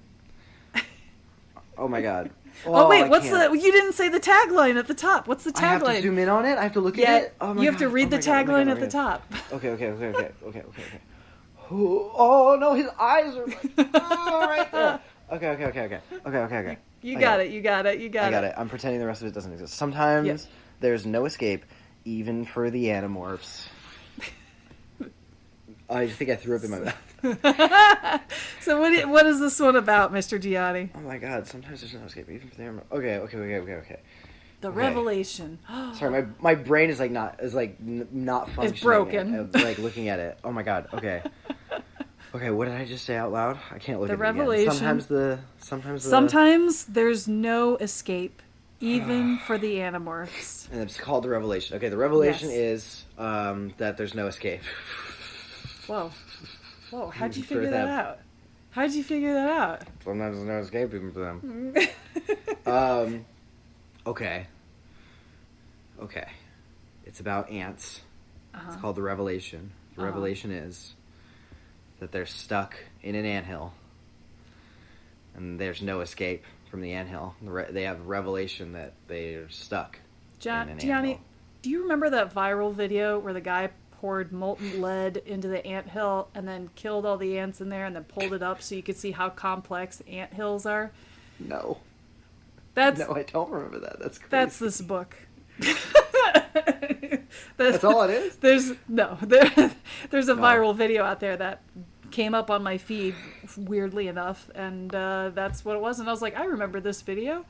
Speaker 2: Oh my god.
Speaker 1: Oh wait, you didn't say the tagline at the top. What's the tagline?
Speaker 2: I have to zoom in on it? I have to look at it? Oh my god.
Speaker 1: You have to read the tagline at the top.
Speaker 2: Okay. Oh no, his eyes are like, right there. Okay.
Speaker 1: You got it.
Speaker 2: I got it. I'm pretending the rest of it doesn't exist. Sometimes there's no escape, even for the Animorphs. I think I threw up in my mouth.
Speaker 1: So what is this one about, Mr. Gianni?
Speaker 2: Oh my god, sometimes there's no escape, even for the Animorphs. Okay.
Speaker 1: The revelation.
Speaker 2: Sorry, my brain is not functioning.
Speaker 1: It's broken.
Speaker 2: Like looking at it. Oh my god. Okay. Okay, what did I just say out loud? I can't look at it again.
Speaker 1: Revelation. Sometimes there's no escape, even for the Animorphs.
Speaker 2: And it's called the revelation. Okay, the revelation is that there's no escape.
Speaker 1: Whoa, how'd you figure that out? How'd you figure that out?
Speaker 2: Sometimes there's no escape even for them. Okay. It's about ants. It's called the revelation. The revelation is that they're stuck in an anthill, and there's no escape from the anthill. They have a revelation that they're stuck in an anthill.
Speaker 1: Gianni, do you remember that viral video where the guy poured molten lead into the anthill and then killed all the ants in there and then pulled it up so you could see how complex anthills are?
Speaker 2: No, I don't remember that. That's crazy.
Speaker 1: That's this book.
Speaker 2: That's all it is?
Speaker 1: There's a viral video out there that came up on my feed, weirdly enough, and that's what it was. And I was like, I remember this video.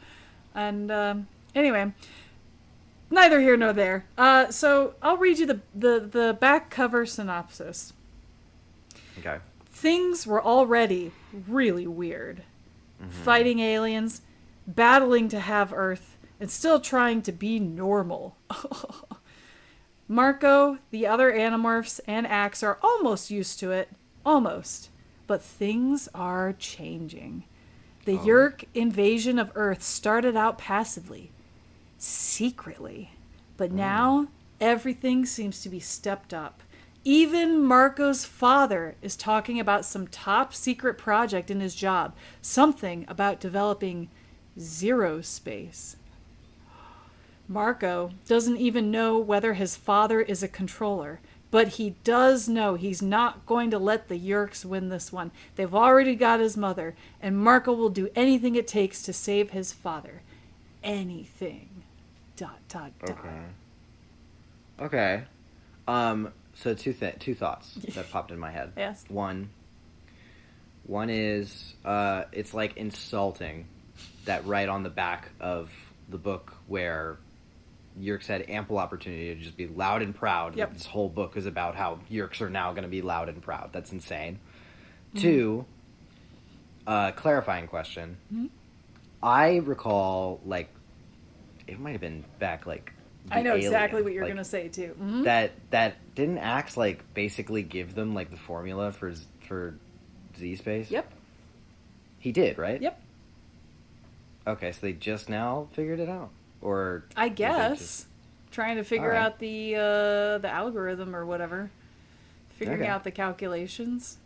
Speaker 1: And anyway, neither here nor there. So I'll read you the back cover synopsis.
Speaker 2: Okay.
Speaker 1: Things were already really weird. Fighting aliens, battling to have Earth, and still trying to be normal. Marco, the other Animorphs, and Axe are almost used to it. Almost. But things are changing. The Yeerk invasion of Earth started out passively, secretly. But now, everything seems to be stepped up. Even Marco's father is talking about some top secret project in his job. Something about developing zero space. Marco doesn't even know whether his father is a controller, but he does know he's not going to let the Yeerks win this one. They've already got his mother, and Marco will do anything it takes to save his father. Anything. ...
Speaker 2: Okay. So two thoughts that popped in my head.
Speaker 1: Yes.
Speaker 2: One is it's like insulting that right on the back of the book where Yeerks had ample opportunity to just be loud and proud.
Speaker 1: Yep.
Speaker 2: This whole book is about how Yeerks are now going to be loud and proud. That's insane. Two, clarifying question. I recall, like, it might have been back, like,
Speaker 1: I know
Speaker 2: Alien,
Speaker 1: exactly what you're
Speaker 2: like,
Speaker 1: going to say, too.
Speaker 2: That didn't Axe, like, basically give them, like, the formula for Z-Space?
Speaker 1: Yep.
Speaker 2: He did, right?
Speaker 1: Yep.
Speaker 2: Okay, so they just now figured it out? Or
Speaker 1: I guess. Trying to figure out the algorithm or whatever. Figuring out the calculations.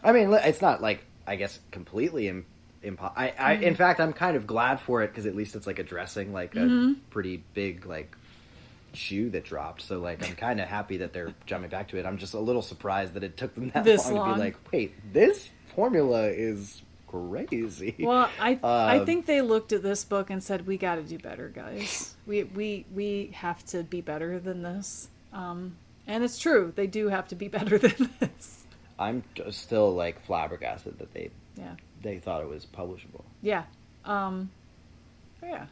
Speaker 2: I mean, it's not, like, I guess, completely impossible. In fact, I'm kind of glad for it, because at least it's, like, addressing, like, a pretty big, like, shoe that dropped. So, like, I'm kind of happy that they're jumping back to it. I'm just a little surprised that it took them that long to be like, wait, this formula is crazy.
Speaker 1: Well, I think they looked at this book and said, we got to do better, guys. We have to be better than this. And it's true. They do have to be better than this.
Speaker 2: I'm still, like, flabbergasted that they thought it was publishable.
Speaker 1: Yeah. Yeah.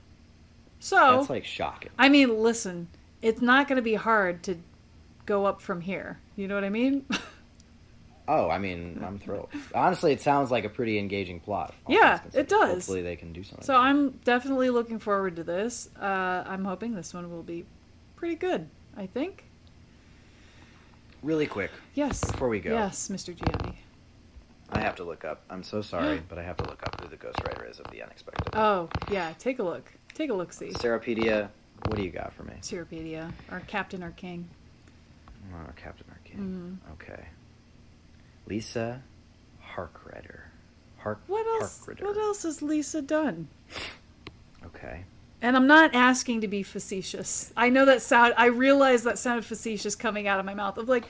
Speaker 1: So
Speaker 2: that's, like, shocking.
Speaker 1: I mean, listen, it's not going to be hard to go up from here. You know what I mean?
Speaker 2: Oh, I mean, I'm thrilled. Honestly, it sounds like a pretty engaging plot.
Speaker 1: Yeah, it does.
Speaker 2: Hopefully they can do something.
Speaker 1: So I'm definitely looking forward to this. I'm hoping this one will be pretty good, I think.
Speaker 2: Really quick.
Speaker 1: Yes.
Speaker 2: Before we go.
Speaker 1: Yes, Mr. Gianni.
Speaker 2: I have to look up. I'm so sorry, but I have to look up who the ghostwriter is of The Unexpected.
Speaker 1: Oh, yeah. Take a look. Take a look-see.
Speaker 2: Seropedia, what do you got for me?
Speaker 1: Seropedia. Our captain, our king.
Speaker 2: Oh, Captain or King. Okay. Lisa Harkrider.
Speaker 1: What else?
Speaker 2: Harkrider.
Speaker 1: What else has Lisa done?
Speaker 2: Okay.
Speaker 1: And I'm not asking to be facetious. I know that sound. I realize that sounded facetious coming out of my mouth. Of like,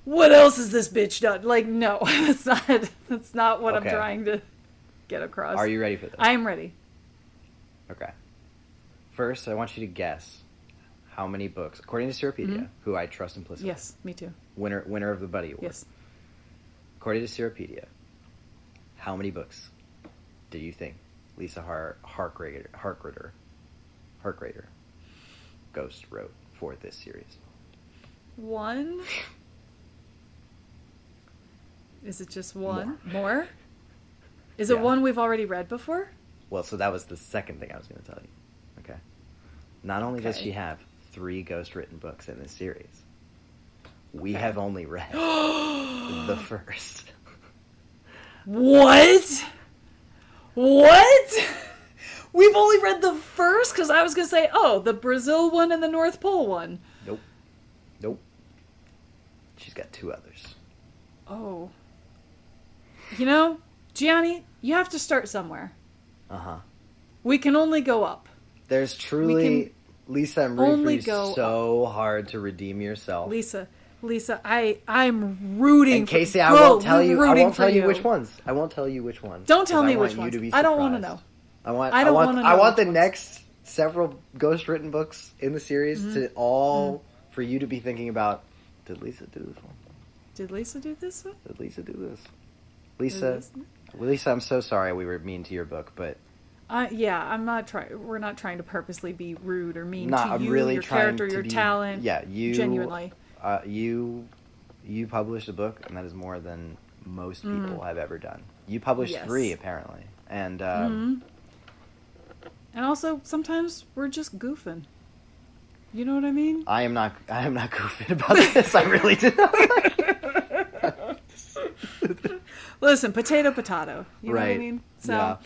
Speaker 1: what else has this bitch done? Like, no, that's not. That's not what I'm trying to get across.
Speaker 2: Are you ready for this?
Speaker 1: I am ready.
Speaker 2: Okay. First, I want you to guess how many books, according to Seropedia, who I trust implicitly.
Speaker 1: Yes, me too.
Speaker 2: Winner of the Buddy Award.
Speaker 1: Yes.
Speaker 2: According to Seropedia, how many books do you think Lisa Harkrider Ghost wrote for this series?
Speaker 1: 1? Is it just one? More? Is it one we've already read before?
Speaker 2: Well, so that was the second thing I was going to tell you. Okay. Not only does she have 3 ghost-written books in this series, we have only read the first.
Speaker 1: What? What? We've only read the first? Because I was going to say, the Brazil one and the North Pole one.
Speaker 2: Nope. She's got 2 others.
Speaker 1: Oh. You know, Gianni, you have to start somewhere.
Speaker 2: Uh-huh.
Speaker 1: We can only go up.
Speaker 2: There's truly... Lisa, I'm rooting for you so hard to redeem yourself.
Speaker 1: Lisa, I'm rooting.
Speaker 2: And Casey,
Speaker 1: for,
Speaker 2: I won't tell you.
Speaker 1: I
Speaker 2: won't tell you which ones. I won't tell you which ones.
Speaker 1: Don't tell me which ones. I don't want to know.
Speaker 2: I want the next several ghost-written books in the series to all for you to be thinking about. Did Lisa do this one?
Speaker 1: Did Lisa do this one?
Speaker 2: Did Lisa do this? Lisa, I'm so sorry we were mean to your book, but.
Speaker 1: I'm not trying. We're not trying to purposely be rude or mean to
Speaker 2: I'm
Speaker 1: you,
Speaker 2: really
Speaker 1: your
Speaker 2: trying
Speaker 1: character,
Speaker 2: to
Speaker 1: your
Speaker 2: be,
Speaker 1: talent.
Speaker 2: Yeah, you
Speaker 1: genuinely.
Speaker 2: You published a book, and that is more than most people have ever done. You published 3, apparently, and
Speaker 1: and also sometimes we're just goofing. You know what I mean?
Speaker 2: I am not goofing about this. I really did not.
Speaker 1: Listen, potato. You know what I mean? So.
Speaker 2: Yeah.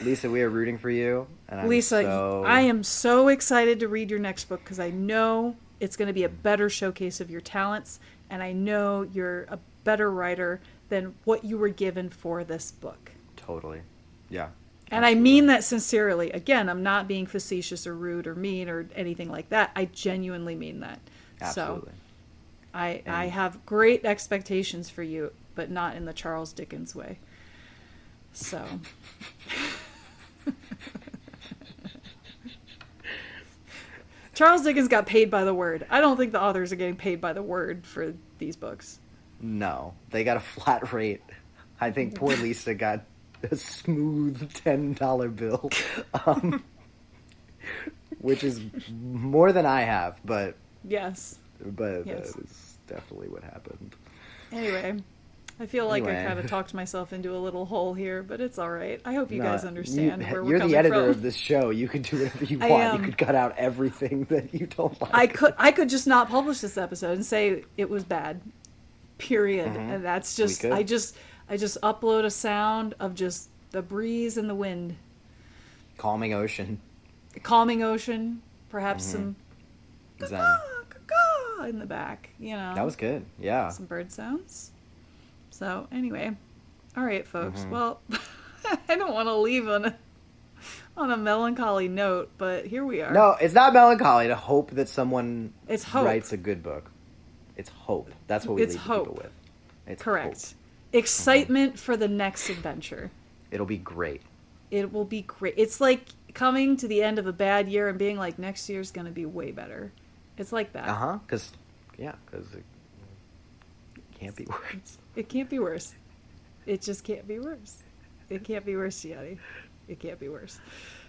Speaker 2: Lisa, we are rooting for you. And
Speaker 1: I am so excited to read your next book because I know it's going to be a better showcase of your talents, and I know you're a better writer than what you were given for this book.
Speaker 2: Totally. Yeah.
Speaker 1: And absolutely. I mean that sincerely. Again, I'm not being facetious or rude or mean or anything like that. I genuinely mean that.
Speaker 2: Absolutely.
Speaker 1: So I have great expectations for you, but not in the Charles Dickens way. So. Charles Dickens got paid by the word. I don't think the authors are getting paid by the word for these books.
Speaker 2: No, they got a flat rate. I think poor Lisa got a smooth $10 bill, which is more than I have, but
Speaker 1: yes.
Speaker 2: That is definitely what happened.
Speaker 1: Anyway. I feel like I kind of talked myself into a little hole here, but it's all right. I hope you guys understand where we're coming from.
Speaker 2: You're the editor of this show. You can do whatever you want. You could cut out everything that you don't like.
Speaker 1: I could just not publish this episode and say it was bad. Period. And that's just I just upload a sound of just the breeze and the wind.
Speaker 2: Calming ocean.
Speaker 1: Perhaps some in the back,
Speaker 2: That was good. Yeah.
Speaker 1: Some bird sounds. So, anyway. All right, folks. Well, I don't want to leave on a melancholy note, but here we are.
Speaker 2: No, it's not melancholy to hope that someone writes a good book. It's hope. That's what we leave people with. It's
Speaker 1: correct.
Speaker 2: Hope.
Speaker 1: Excitement for the next adventure.
Speaker 2: It'll be great.
Speaker 1: It will be great. It's like coming to the end of a bad year and being like, next year's going to be way better. It's like that.
Speaker 2: Because it can't be worse.
Speaker 1: It can't be worse. It just can't be worse. It can't be worse, Gianni. It can't be worse.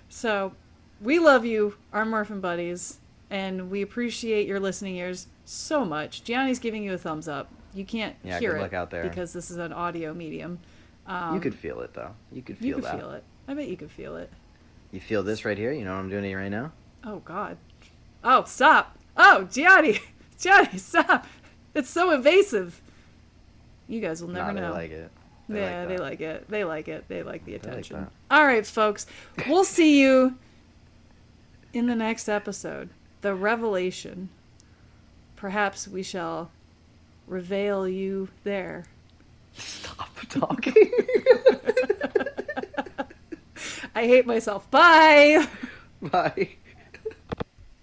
Speaker 1: So, we love you, our Morphin Buddies, and we appreciate your listening ears so much. Gianni's giving you a thumbs up. You can't hear it
Speaker 2: out there.
Speaker 1: because this is an audio medium.
Speaker 2: You could feel it, though. You could feel
Speaker 1: it. I bet you could feel it.
Speaker 2: You feel this right here? You know what I'm doing right now?
Speaker 1: Oh, God. Oh, stop. Oh, Gianni, stop. It's so invasive. You guys will never know.
Speaker 2: They like it.
Speaker 1: They like it. They like it. They like the attention.
Speaker 2: that.
Speaker 1: All right, folks. We'll see you in the next episode. The revelation. Perhaps we shall reveal you there.
Speaker 2: Stop talking.
Speaker 1: I hate myself. Bye.
Speaker 2: Bye.